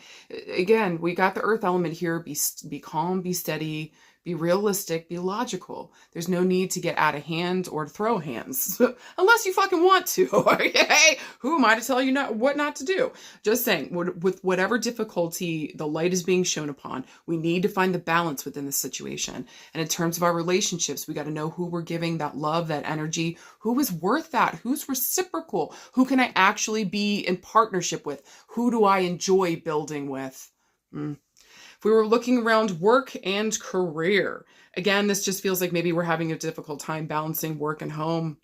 Again, we got the earth element here. Be calm, be steady, be realistic, be logical. There's no need to get out of hand or throw hands. Unless you fucking want to, okay? Who am I to tell you what not to do? Just saying, with whatever difficulty the light is being shown upon, we need to find the balance within the situation. And in terms of our relationships, we got to know who we're giving that love, that energy, who is worth that, who's reciprocal, who can I actually be in partnership with, who do I enjoy building with. If we were looking around work and career, again, this just feels like maybe we're having a difficult time balancing work and home,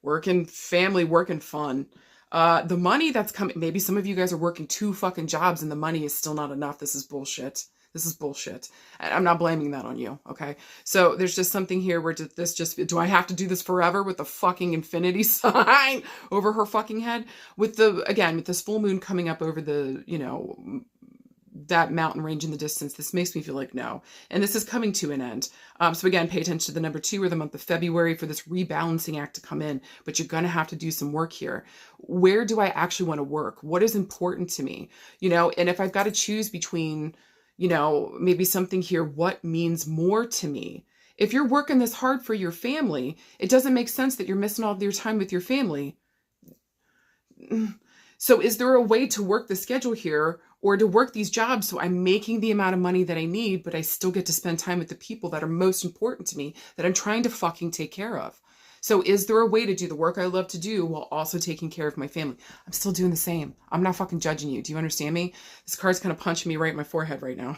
work and family, work and fun. The money that's coming, maybe some of you guys are working 2 fucking jobs and the money is still not enough. This is bullshit. This is bullshit. I'm not blaming that on you, okay? So there's just something here where do I have to do this forever with the fucking infinity sign over her fucking head? With this full moon coming up over the, you know, that mountain range in the distance, this makes me feel like no. And this is coming to an end. So again, pay attention to the number 2 or the month of February for this rebalancing act to come in, but you're going to have to do some work here. Where do I actually want to work? What is important to me? You know, and if I've got to choose between, you know, maybe something here, what means more to me? If you're working this hard for your family, it doesn't make sense that you're missing all of your time with your family. So is there a way to work the schedule here or to work these jobs so I'm making the amount of money that I need, but I still get to spend time with the people that are most important to me, that I'm trying to fucking take care of? So is there a way to do the work I love to do while also taking care of my family? I'm still doing the same. I'm not fucking judging you. Do you understand me? This card's kind of punching me right in my forehead right now.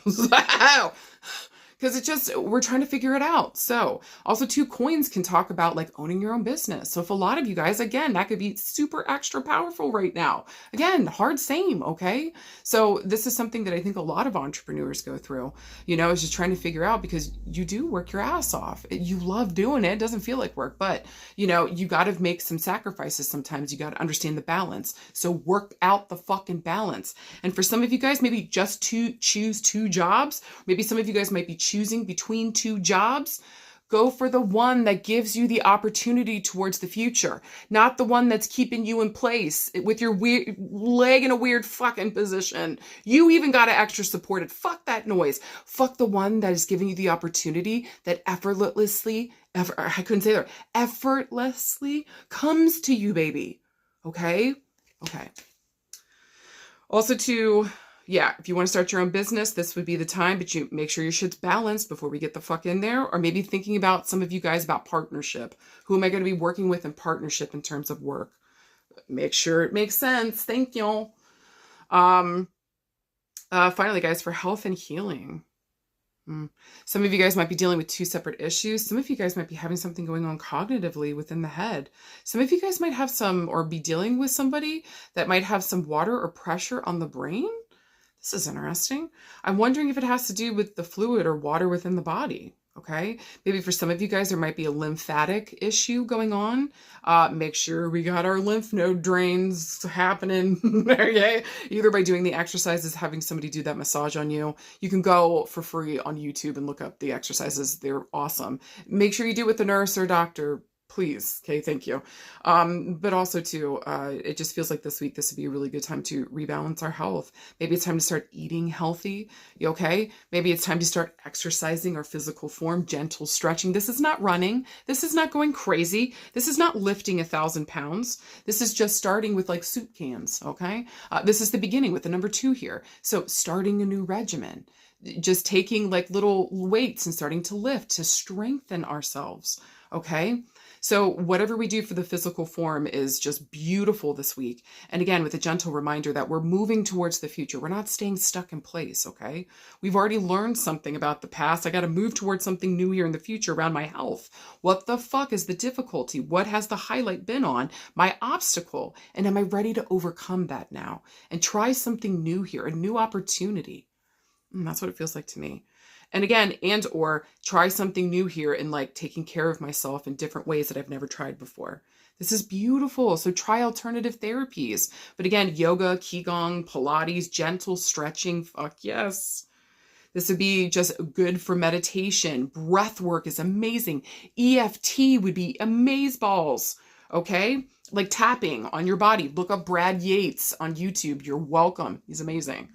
because we're trying to figure it out. So also 2 coins can talk about like owning your own business. So if a lot of you guys, again, that could be super extra powerful right now. Again, hard same, okay? So this is something that I think a lot of entrepreneurs go through, is just trying to figure out, because you do work your ass off. You love doing it. It doesn't feel like work, but you got to make some sacrifices sometimes. You got to understand the balance. So work out the fucking balance. And for some of you guys, maybe just to choose 2 jobs. Maybe some of you guys might be choosing between 2 jobs. Go for the one that gives you the opportunity towards the future, not the one that's keeping you in place with your weird leg in a weird fucking position. You even got to extra support it. Fuck that noise. Fuck the one that is giving you the opportunity that effortlessly comes to you, baby. Okay? Okay. Also if you want to start your own business, this would be the time, but you make sure your shit's balanced before we get the fuck in there. Or maybe thinking about some of you guys about partnership. Who am I going to be working with in partnership in terms of work? Make sure it makes sense. Thank you. Finally, guys, for health and healing. Some of you guys might be dealing with 2 separate issues. Some of you guys might be having something going on cognitively within the head. Some of you guys might have or be dealing with somebody that might have some water or pressure on the brain. This is interesting. I'm wondering if it has to do with the fluid or water within the body. Okay. Maybe for some of you guys, there might be a lymphatic issue going on. Make sure we got our lymph node drains happening. Okay. Either by doing the exercises, having somebody do that massage on you. You can go for free on YouTube and look up the exercises. They're awesome. Make sure you do it with a nurse or doctor. Please. Okay. Thank you. But also too, it just feels like this week, this would be a really good time to rebalance our health. Maybe it's time to start eating healthy. You okay? Maybe it's time to start exercising our physical form, gentle stretching. This is not running. This is not going crazy. This is not lifting 1,000 pounds. This is just starting with like soup cans. Okay. This is the beginning with the number 2 here. So starting a new regimen, just taking like little weights and starting to lift to strengthen ourselves. Okay. So whatever we do for the physical form is just beautiful this week. And again, with a gentle reminder that we're moving towards the future. We're not staying stuck in place, okay? We've already learned something about the past. I got to move towards something new here in the future around my health. What the fuck is the difficulty? What has the highlight been on? My obstacle. And am I ready to overcome that now? And try something new here, a new opportunity. That's what it feels like to me. And again, or try something new here in like taking care of myself in different ways that I've never tried before. This is beautiful. So try alternative therapies. But again, yoga, qigong, Pilates, gentle stretching. Fuck yes. This would be just good for meditation. Breath work is amazing. EFT would be amazeballs. Okay? Like tapping on your body. Look up Brad Yates on YouTube. You're welcome. He's amazing.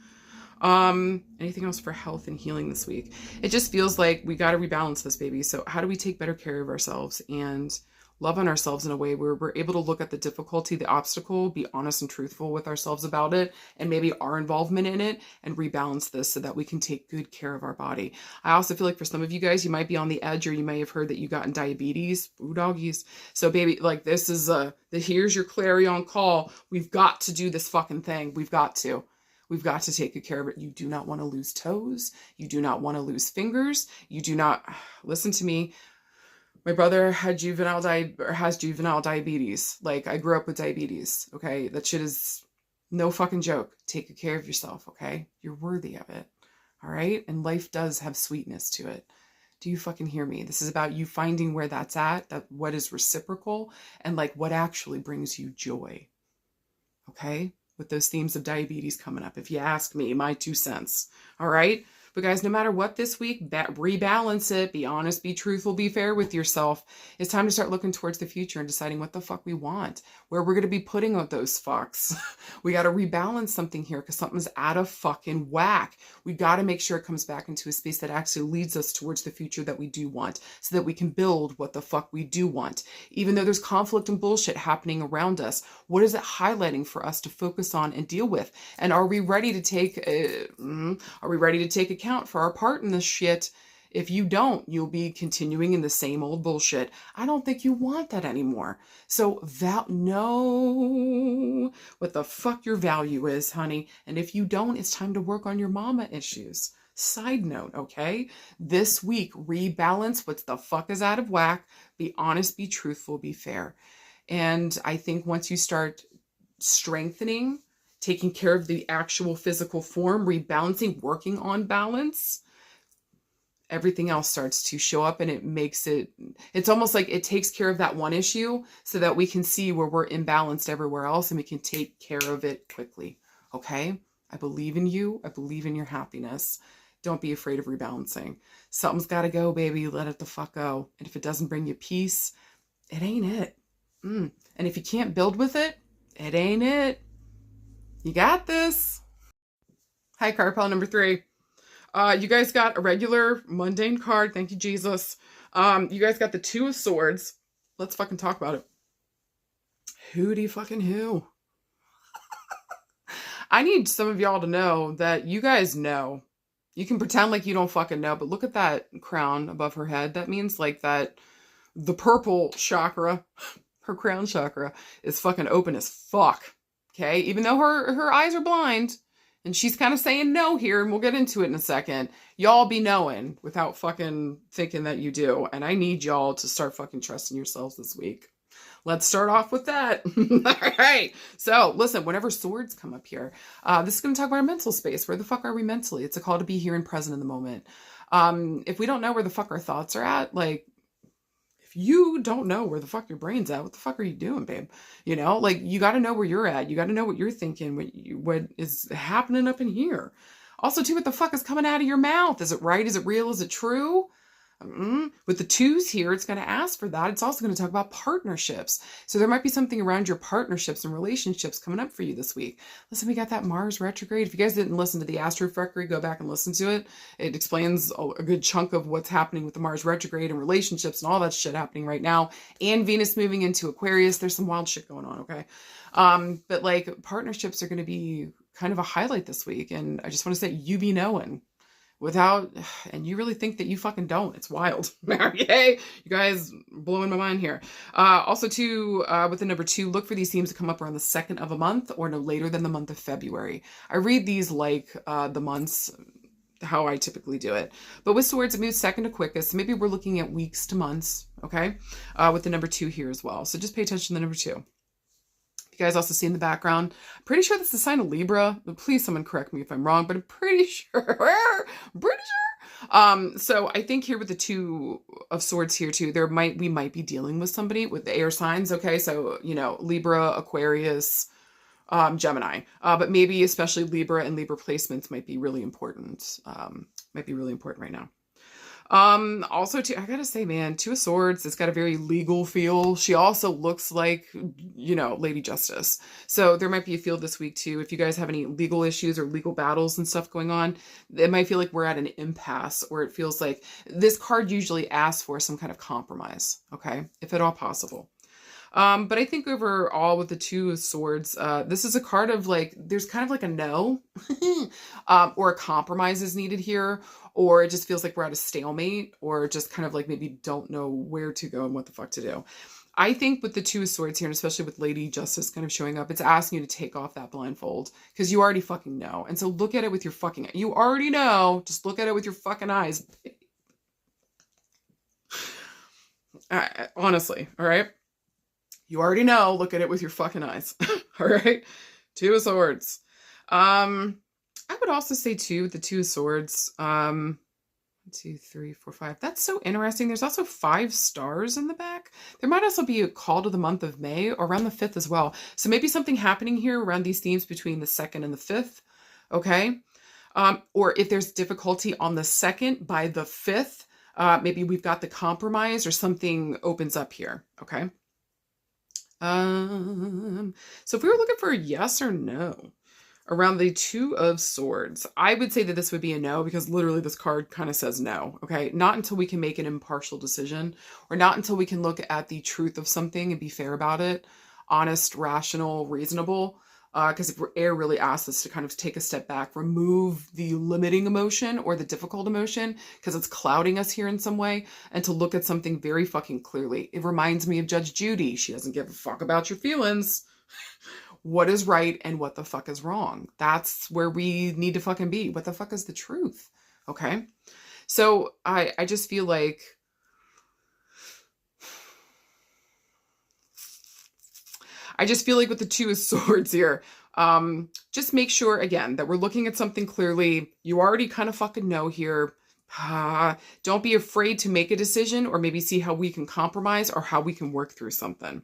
Anything else for health and healing this week? It just feels like we got to rebalance this, baby. So how do we take better care of ourselves and love on ourselves in a way where we're able to look at the difficulty, the obstacle, be honest and truthful with ourselves about it, and maybe our involvement in it, and rebalance this so that we can take good care of our body. I also feel like for some of you guys, you might be on the edge, or you may have heard that you gotten diabetes. Ooh, doggies. So baby, like this is here's your clarion call. We've got to do this fucking thing. We've got to take good care of it. You do not want to lose toes. You do not want to lose fingers. You do not, listen to me. My brother has juvenile diabetes. Like, I grew up with diabetes, okay? That shit is no fucking joke. Take good care of yourself, okay? You're worthy of it, all right? And life does have sweetness to it. Do you fucking hear me? This is about you finding where that's at, that what is reciprocal, and like what actually brings you joy, okay? With those themes of diabetes coming up, if you ask me, my 2 cents, all right? But guys, no matter what this week, rebalance it, be honest, be truthful, be fair with yourself. It's time to start looking towards the future and deciding what the fuck we want, where we're going to be putting out those fucks. We got to rebalance something here because something's out of fucking whack. We got to make sure it comes back into a space that actually leads us towards the future that we do want so that we can build what the fuck we do want. Even though there's conflict and bullshit happening around us, what is it highlighting for us to focus on and deal with? And are we ready to take account for our part in this shit? If you don't, you'll be continuing in the same old bullshit. I don't think you want that anymore. So know what the fuck your value is, honey. And if you don't, it's time to work on your mama issues. Side note, okay? This week, rebalance what the fuck is out of whack. Be honest, be truthful, be fair. And I think once you start strengthening, taking care of the actual physical form, rebalancing, working on balance, everything else starts to show up, and it's almost like it takes care of that one issue so that we can see where we're imbalanced everywhere else and we can take care of it quickly. Okay? I believe in you. I believe in your happiness. Don't be afraid of rebalancing. Something's got to go, baby. Let it the fuck go. And if it doesn't bring you peace, it ain't it. And if you can't build with it, it ain't it. You got this. Hi, card pile number 3. You guys got a regular mundane card. Thank you, Jesus. You guys got the 2 of Swords. Let's fucking talk about it. Hooty fucking who? I need some of y'all to know that you guys know. You can pretend like you don't fucking know, but look at that crown above her head. That means like that the purple chakra, her crown chakra, is fucking open as fuck. Okay? Even though her eyes are blind. And she's kind of saying no here, and we'll get into it in a second. Y'all be knowing without fucking thinking that you do. And I need y'all to start fucking trusting yourselves this week. Let's start off with that. All right. So listen, whenever swords come up here, this is going to talk about our mental space. Where the fuck are we mentally? It's a call to be here and present in the moment. If we don't know where the fuck our thoughts are at, like, you don't know where the fuck your brain's at, what the fuck are you doing, babe? You know, like, you got to know where you're at. You got to know what you're thinking, what is happening up in here. Also, too, what the fuck is coming out of your mouth? Is it right? Is it real? Is it true? With the 2s here, it's going to ask for that. It's also going to talk about partnerships. So there might be something around your partnerships and relationships coming up for you this week. Listen, we got that Mars retrograde. If you guys didn't listen to the Astrofuckery, go back and listen to it. It explains a good chunk of what's happening with the Mars retrograde and relationships and all that shit happening right now. And Venus moving into Aquarius. There's some wild shit going on, okay? But like, partnerships are going to be kind of a highlight this week. And I just want to say, you be knowing. And you really think that you fucking don't. It's wild. Okay? You guys blowing my mind here. Also too, with the number 2, look for these themes to come up around the 2nd of a month or no later than the month of February. I read these like the months, how I typically do it. But with swords, it moves 2nd to quickest. Maybe we're looking at weeks to months. Okay? With the number 2 here as well. So just pay attention to the number 2. You guys also see in the background, I'm pretty sure that's the sign of Libra. Please someone correct me if I'm wrong, but I'm pretty sure. So I think here with the 2 of Swords here too, we might be dealing with somebody with the air signs. Okay. So, you know, Libra, Aquarius, Gemini, but maybe especially Libra and Libra placements might be really important. Right now. Also too, I gotta say, man, 2 of Swords, it's got a very legal feel. She also looks like, you know, Lady Justice. So there might be a feel this week too. If you guys have any legal issues or legal battles and stuff going on, it might feel like we're at an impasse, or it feels like this card usually asks for some kind of compromise. Okay. If at all possible. But I think overall with the 2 of Swords, this is a card of like, there's kind of like a no, or a compromise is needed here, or it just feels like we're at a stalemate, or just kind of like maybe don't know where to go and what the fuck to do. I think with the 2 of Swords here, and especially with Lady Justice kind of showing up, it's asking you to take off that blindfold because you already fucking know. And so look at it with your fucking, you already know, just look at it with your fucking eyes. Honestly, all right? You already know, look at it with your fucking eyes. All right? 2 of Swords. I would also say too, with the 2 of Swords, 1, 2, 3, 4, 5. That's so interesting. There's also 5 stars in the back. There might also be a call to the month of May or around the 5th as well. So maybe something happening here around these themes between the 2nd and the 5th. Okay? Or if there's difficulty on the 2nd, by the 5th, maybe we've got the compromise or something opens up here. Okay? So if we were looking for a yes or no around the 2 of Swords, I would say that this would be a no, because literally this card kind of says no. Okay. Not until we can make an impartial decision, or not until we can look at the truth of something and be fair about it. Honest, rational, reasonable. Because if air really asks us to kind of take a step back, remove the limiting emotion or the difficult emotion, because it's clouding us here in some way, and to look at something very fucking clearly. It reminds me of Judge Judy. She doesn't give a fuck about your feelings. What is right and what the fuck is wrong? That's where we need to fucking be. What the fuck is the truth? Okay. So I just feel like with the Two of Swords here, just make sure, again, that we're looking at something clearly. You already kind of fucking know here. Don't be afraid to make a decision, or maybe see how we can compromise or how we can work through something.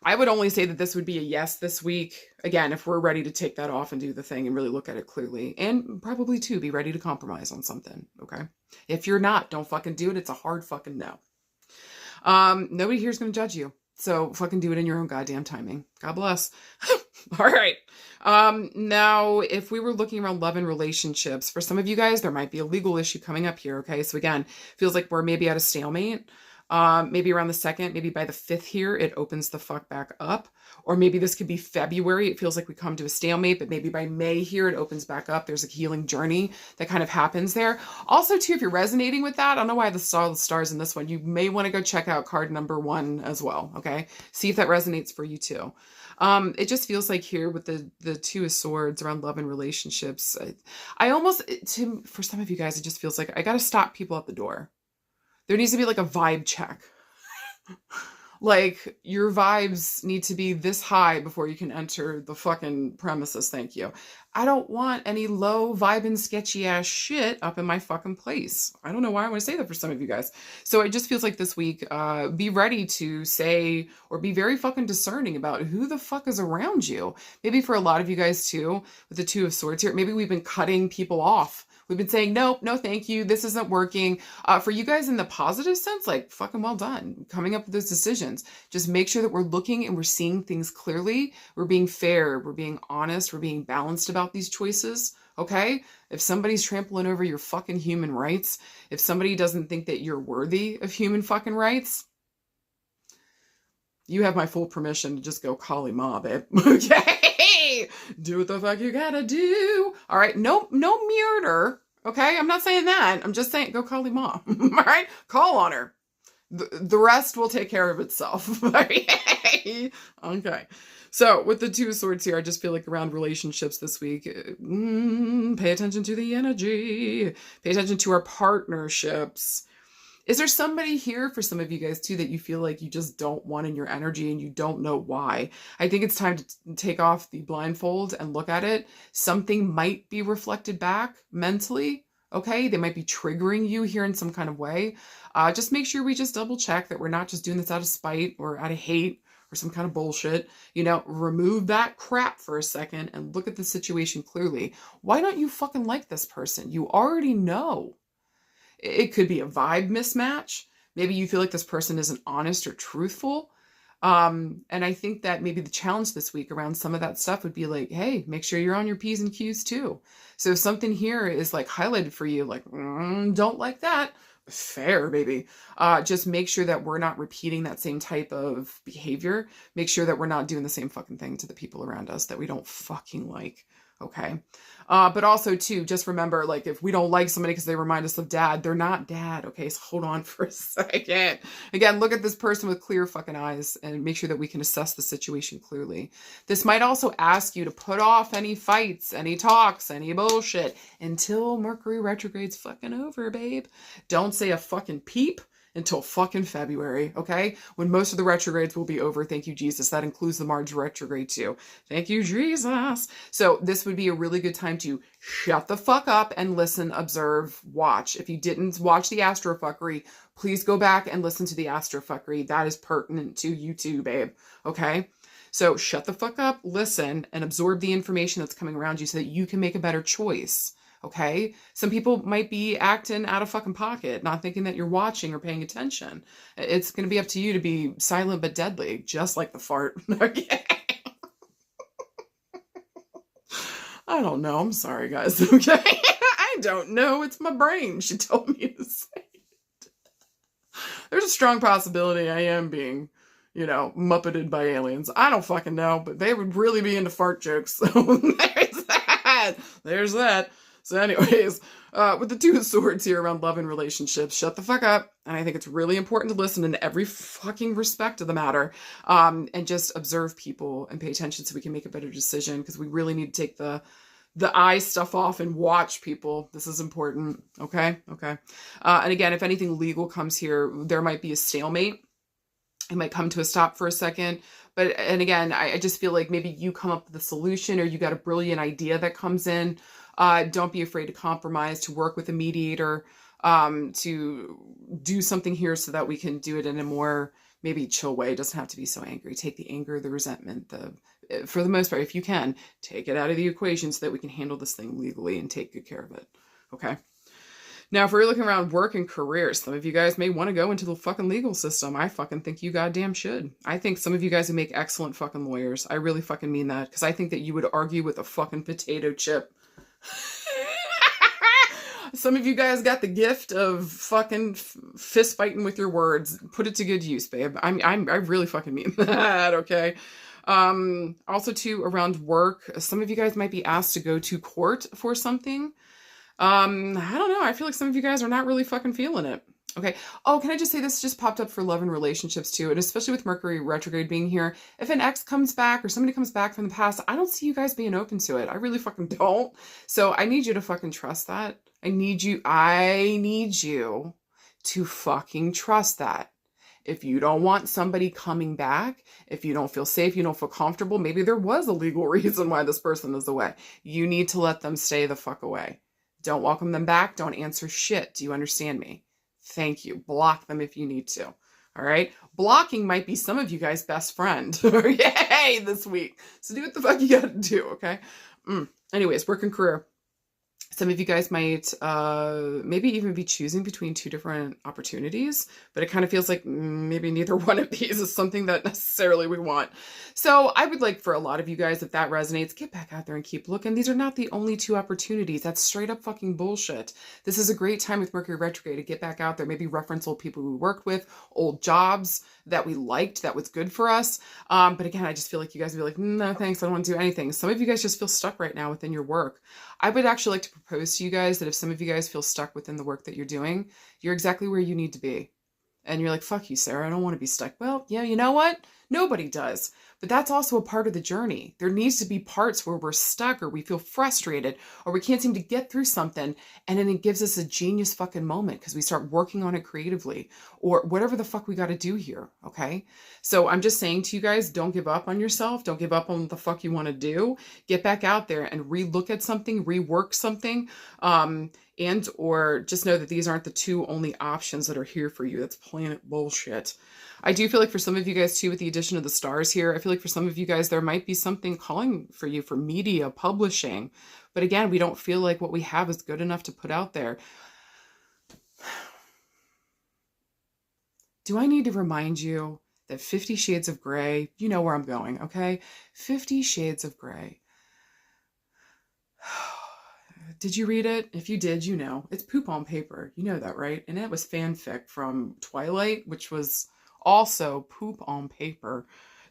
I would only say that this would be a yes this week. Again, if we're ready to take that off and do the thing and really look at it clearly, and probably too be ready to compromise on something. Okay. If you're not, don't fucking do it. It's a hard fucking no. Nobody here is going to judge you. So fucking do it in your own goddamn timing. God bless. All right. Now, if we were looking around love and relationships, for some of you guys, there might be a legal issue coming up here. Okay. So again, feels like we're maybe at a stalemate. Maybe around the 2nd, maybe by the 5th here, it opens the fuck back up. Or maybe this could be February. It feels like we come to a stalemate, but maybe by May here, it opens back up. There's a healing journey that kind of happens there. Also, too, if you're resonating with that, I don't know why I saw the stars in this one. You may want to go check out card number 1 as well. Okay. See if that resonates for you too. It just feels like here with the Two of Swords around love and relationships, I almost, for some of you guys, it just feels like I got to stop people at the door. There needs to be like a vibe check. Like, your vibes need to be this high before you can enter the fucking premises. Thank you. I don't want any low vibing sketchy ass shit up in my fucking place. I don't know why I want to say that for some of you guys. So it just feels like this week, be ready to say, or be very fucking discerning about who the fuck is around you. Maybe for a lot of you guys too, with the Two of Swords here, maybe we've been cutting people off. We've been saying, nope, no, thank you. This isn't working. For you guys in the positive sense, like, fucking well done. Coming up with those decisions. Just make sure that we're looking and we're seeing things clearly. We're being fair. We're being honest. We're being balanced about these choices. Okay? If somebody's trampling over your fucking human rights, if somebody doesn't think that you're worthy of human fucking rights, you have my full permission to just go Kali Ma, babe. Okay? Do what the fuck you gotta do. All right? No murder. Okay? I'm not saying that. I'm just saying go Kali Ma. All right? Call on her. The rest will take care of itself. Okay? So with the Two of Swords here, I just feel like around relationships this week, pay attention to the energy. Pay attention to our partnerships. Is there somebody here for some of you guys too that you feel like you just don't want in your energy and you don't know why? I think it's time to take off the blindfold and look at it. Something might be reflected back mentally. Okay, they might be triggering you here in some kind of way. Just make sure we just double check that we're not just doing this out of spite or out of hate or some kind of bullshit. You know, remove that crap for a second and look at the situation clearly. Why don't you fucking like this person? You already know. It could be a vibe mismatch. Maybe you feel like this person isn't honest or truthful. And I think that maybe the challenge this week around some of that stuff would be like, hey, make sure you're on your P's and Q's too. So if something here is like highlighted for you, like, don't like that, fair, baby. Just make sure that we're not repeating that same type of behavior. Make sure that we're not doing the same fucking thing to the people around us that we don't fucking like. Okay. But also too, just remember, like, if we don't like somebody because they remind us of dad, they're not dad. Okay. So hold on for a second. Again, look at this person with clear fucking eyes and make sure that we can assess the situation clearly. This might also ask you to put off any fights, any talks, any bullshit until Mercury retrograde's fucking over, babe. Don't say a fucking peep until fucking February, okay? When most of the retrogrades will be over. Thank you, Jesus. That includes the Mars retrograde too. Thank you, Jesus. So this would be a really good time to shut the fuck up and listen, observe, watch. If you didn't watch the Astrofuckery, please go back and listen to the Astrofuckery. That is pertinent to you too, babe, okay? So shut the fuck up, listen, and absorb the information that's coming around you so that you can make a better choice. Okay. Some people might be acting out of fucking pocket, not thinking that you're watching or paying attention. It's going to be up to you to be silent but deadly, just like the fart. Okay. I don't know. I'm sorry, guys. Okay. I don't know. It's my brain. She told me to say it. There's a strong possibility I am being, muppeted by aliens. I don't fucking know, but they would really be into fart jokes. So there's that. There's that. So anyways, with the Two of Swords here around love and relationships, shut the fuck up. And I think it's really important to listen in every fucking respect of the matter, and just observe people and pay attention so we can make a better decision, because we really need to take the the eye stuff off and watch, people. This is important. Okay. Okay. And again, if anything legal comes here, there might be a stalemate. It might come to a stop for a second. But, and again, I just feel like maybe you come up with a solution, or you got a brilliant idea that comes in. Don't be afraid to compromise, to work with a mediator, to do something here so that we can do it in a more maybe chill way. It doesn't have to be so angry. Take the anger, the resentment, for the most part, if you can, take it out of the equation so that we can handle this thing legally and take good care of it. Okay. Now, if we're looking around work and career, some of you guys may want to go into the fucking legal system. I fucking think you goddamn should. I think some of you guys would make excellent fucking lawyers. I really fucking mean that, because I think that you would argue with a fucking potato chip. Some of you guys got the gift of fucking fist fighting with your words. Put it to good use, babe. I really fucking mean that, okay? Also too, around work, some of you guys might be asked to go to court for something. I don't know. I feel like some of you guys are not really fucking feeling it. Okay. Oh, can I just say this just popped up for love and relationships too. And especially with Mercury retrograde being here, if an ex comes back or somebody comes back from the past, I don't see you guys being open to it. I really fucking don't. So I need you to fucking trust that. I need you to fucking trust that. If you don't want somebody coming back, if you don't feel safe, you don't feel comfortable, maybe there was a legal reason why this person is away. You need to let them stay the fuck away. Don't welcome them back. Don't answer shit. Do you understand me? Thank you. Block them if you need to. All right. Blocking might be some of you guys' best friend. Yay, this week. So do what the fuck you gotta do. Okay. Anyways, work and career. Some of you guys might maybe even be choosing between two different opportunities, but it kind of feels like maybe neither one of these is something that necessarily we want. So I would like for a lot of you guys, if that resonates, get back out there and keep looking. These are not the only two opportunities. That's straight up fucking bullshit. This is a great time with Mercury retrograde to get back out there, maybe reference old people we worked with, old jobs that we liked, that was good for us. But again, I just feel like you guys would be like, no, thanks. I don't want to do anything. Some of you guys just feel stuck right now within your work. I would actually like to propose to you guys that if some of you guys feel stuck within the work that you're doing, you're exactly where you need to be. And you're like, fuck you, Sarah, I don't want to be stuck. Well, yeah, you know what? Nobody does. But that's also a part of the journey. There needs to be parts where we're stuck or we feel frustrated or we can't seem to get through something. And then it gives us a genius fucking moment because we start working on it creatively or whatever the fuck we got to do here. Okay. So I'm just saying to you guys, don't give up on yourself. Don't give up on what the fuck you want to do. Get back out there and relook at something, rework something. And or just know that these aren't the two only options that are here for you. That's planet bullshit. I do feel like for some of you guys too, with the addition of the stars here, I feel like for some of you guys, there might be something calling for you for media publishing. But again, we don't feel like what we have is good enough to put out there. Do I need to remind you that 50 Shades of Grey, you know where I'm going, okay? 50 Shades of Grey. Did you read it? If you did, you know. It's poop on paper. You know that, right? And it was fanfic from Twilight, which was also poop on paper.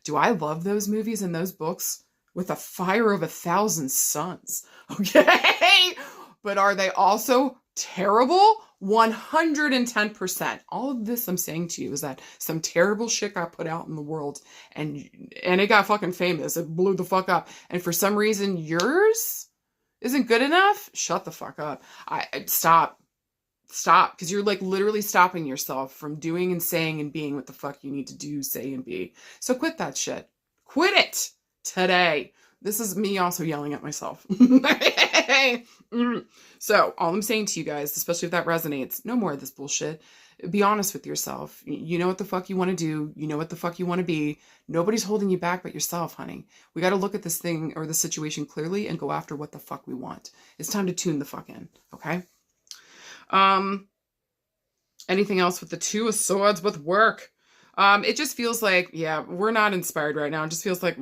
Do I love those movies and those books with a fire of 1,000 suns? Okay? But are they also terrible? 110%. All of this I'm saying to you is that some terrible shit got put out in the world and it got fucking famous. It blew the fuck up. And for some reason, yours isn't good enough? Shut the fuck up. Stop. Because you're like literally stopping yourself from doing and saying and being what the fuck you need to do, say, and be. So quit that shit. Quit it today. This is me also yelling at myself. So all I'm saying to you guys, especially if that resonates, no more of this bullshit. Be honest with yourself. You know what the fuck you want to do. You know what the fuck you want to be. Nobody's holding you back but yourself, honey. We got to look at this thing or the situation clearly and go after what the fuck we want. It's time to tune the fuck in. Okay. Anything else with the Two of Swords with work? It just feels like, yeah, we're not inspired right now. It just feels like,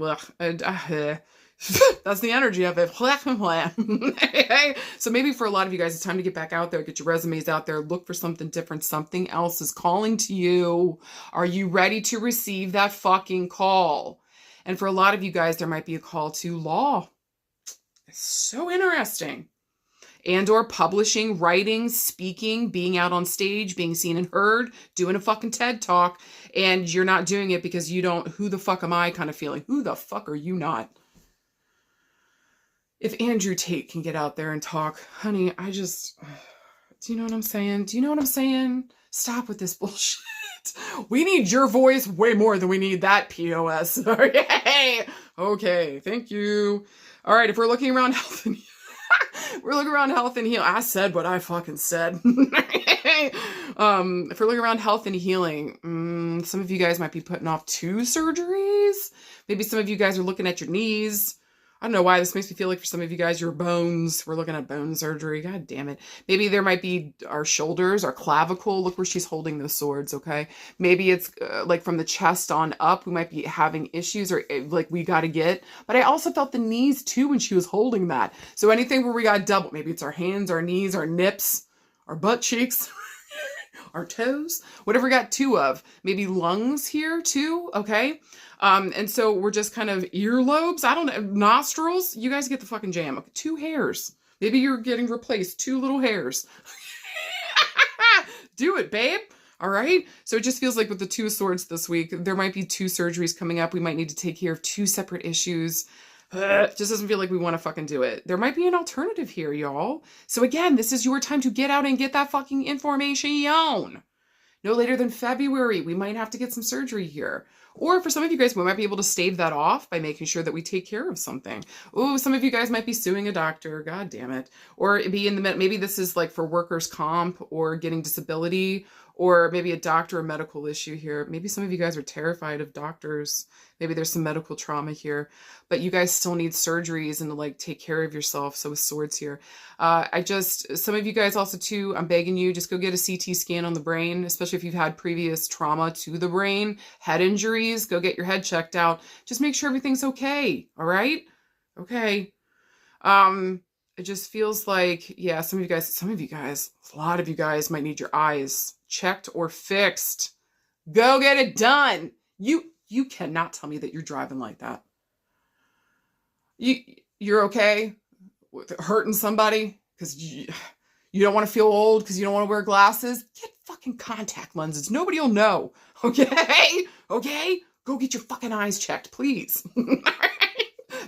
that's the energy of it. So maybe for a lot of you guys, it's time to get back out there, get your resumes out there, look for something different. Something else is calling to you. Are you ready to receive that fucking call? And for a lot of you guys, there might be a call to law. It's so interesting. And or publishing, writing, speaking, being out on stage, being seen and heard, doing a fucking TED Talk. And you're not doing it because you don't, who the fuck am I kind of feeling. Who the fuck are you not? if Andrew Tate can get out there and talk, honey, do you know what I'm saying? Do you know what I'm saying? Stop with this bullshit. We need your voice way more than we need that POS. Okay. Okay. Thank you. All right. If we're looking around health and healing. I said what I fucking said. If we're looking around health and healing, some of you guys might be putting off 2 surgeries. Maybe some of you guys are looking at your knees. I don't know why this makes me feel like for some of you guys, your bones, we're looking at bone surgery. God damn it. Maybe there might be our shoulders, our clavicle. Look where she's holding those swords, okay? Maybe it's like from the chest on up, we might be having issues or like we got to get. But I also felt the knees too when she was holding that. So anything where we got double, maybe it's our hands, our knees, our nips, our butt cheeks. Our toes, whatever we got 2 of. Maybe lungs here too, okay? And so we're just kind of earlobes, I don't know, nostrils. You guys get the fucking jam. Okay, 2 hairs. Maybe you're getting replaced, 2 little hairs. Do it, babe. All right. So it just feels like with the 2 swords this week, there might be 2 surgeries coming up. We might need to take care of 2 separate issues. It just doesn't feel like we want to fucking do it. There might be an alternative here, y'all. So again, this is your time to get out and get that fucking information. No later than February, we might have to get some surgery here. Or for some of you guys, we might be able to stave that off by making sure that we take care of something. Oh, some of you guys might be suing a doctor. God damn it. Or be in the, maybe this is like for workers' comp or getting disability, or maybe a doctor or medical issue here. Maybe some of you guys are terrified of doctors. Maybe there's some medical trauma here, but you guys still need surgeries and to like take care of yourself. So with swords here, some of you guys also too, I'm begging you, just go get a CT scan on the brain, especially if you've had previous trauma to the brain, head injuries, go get your head checked out. Just make sure everything's okay. All right. Okay. It just feels like, yeah, a lot of you guys might need your eyes checked or fixed. Go get it done. You cannot tell me that you're driving like that. You're okay with hurting somebody because you don't want to feel old because you don't want to wear glasses. Get fucking contact lenses. Nobody will know. Okay? Okay? Go get your fucking eyes checked, please.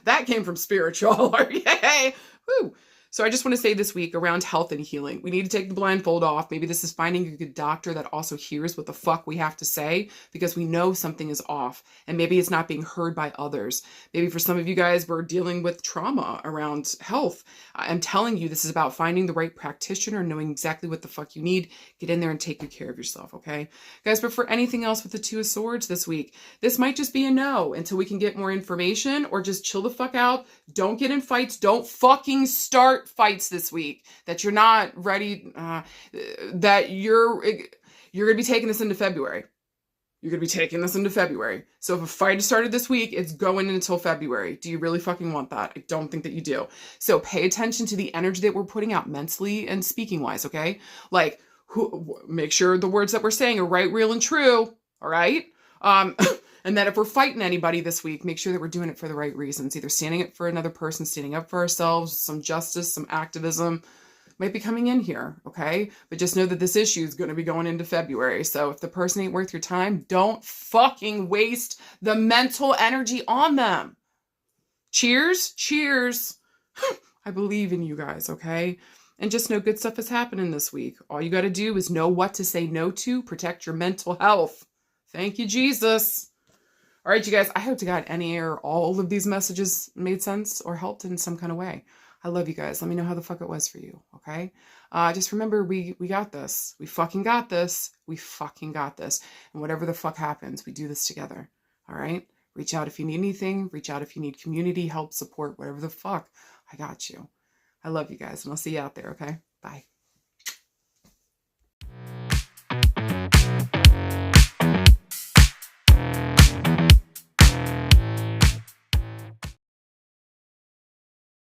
That came from spiritual. Okay? Woo. So I just want to say this week around health and healing, we need to take the blindfold off. Maybe this is finding a good doctor that also hears what the fuck we have to say because we know something is off and maybe it's not being heard by others. Maybe for some of you guys, we're dealing with trauma around health. I'm telling you, this is about finding the right practitioner, knowing exactly what the fuck you need. Get in there and take good care of yourself, okay? Guys, but for anything else with the 2 of Swords this week, this might just be a no until we can get more information or just chill the fuck out. Don't get in fights. Don't fucking start fights this week that you're not ready, that you're going to be taking this into February. You're going to be taking this into February. So if a fight started this week, it's going until February. Do you really fucking want that? I don't think that you do. So pay attention to the energy that we're putting out mentally and speaking wise, okay? Like, make sure the words that we're saying are right, real, and true, all right? And that if we're fighting anybody this week, make sure that we're doing it for the right reasons. Either standing up for another person, standing up for ourselves, some justice, some activism might be coming in here, okay? But just know that this issue is going to be going into February. So if the person ain't worth your time, don't fucking waste the mental energy on them. Cheers. Cheers. I believe in you guys, okay? And just know good stuff is happening this week. All you got to do is know what to say no to, protect your mental health. Thank you, Jesus. All right, you guys, I hope to God any or all of these messages made sense or helped in some kind of way. I love you guys. Let me know how the fuck it was for you, okay? Just remember, we got this. We fucking got this. We fucking got this. And whatever the fuck happens, we do this together, all right? Reach out if you need anything. Reach out if you need community, help, support, whatever the fuck. I got you. I love you guys, and I'll see you out there, okay? Bye.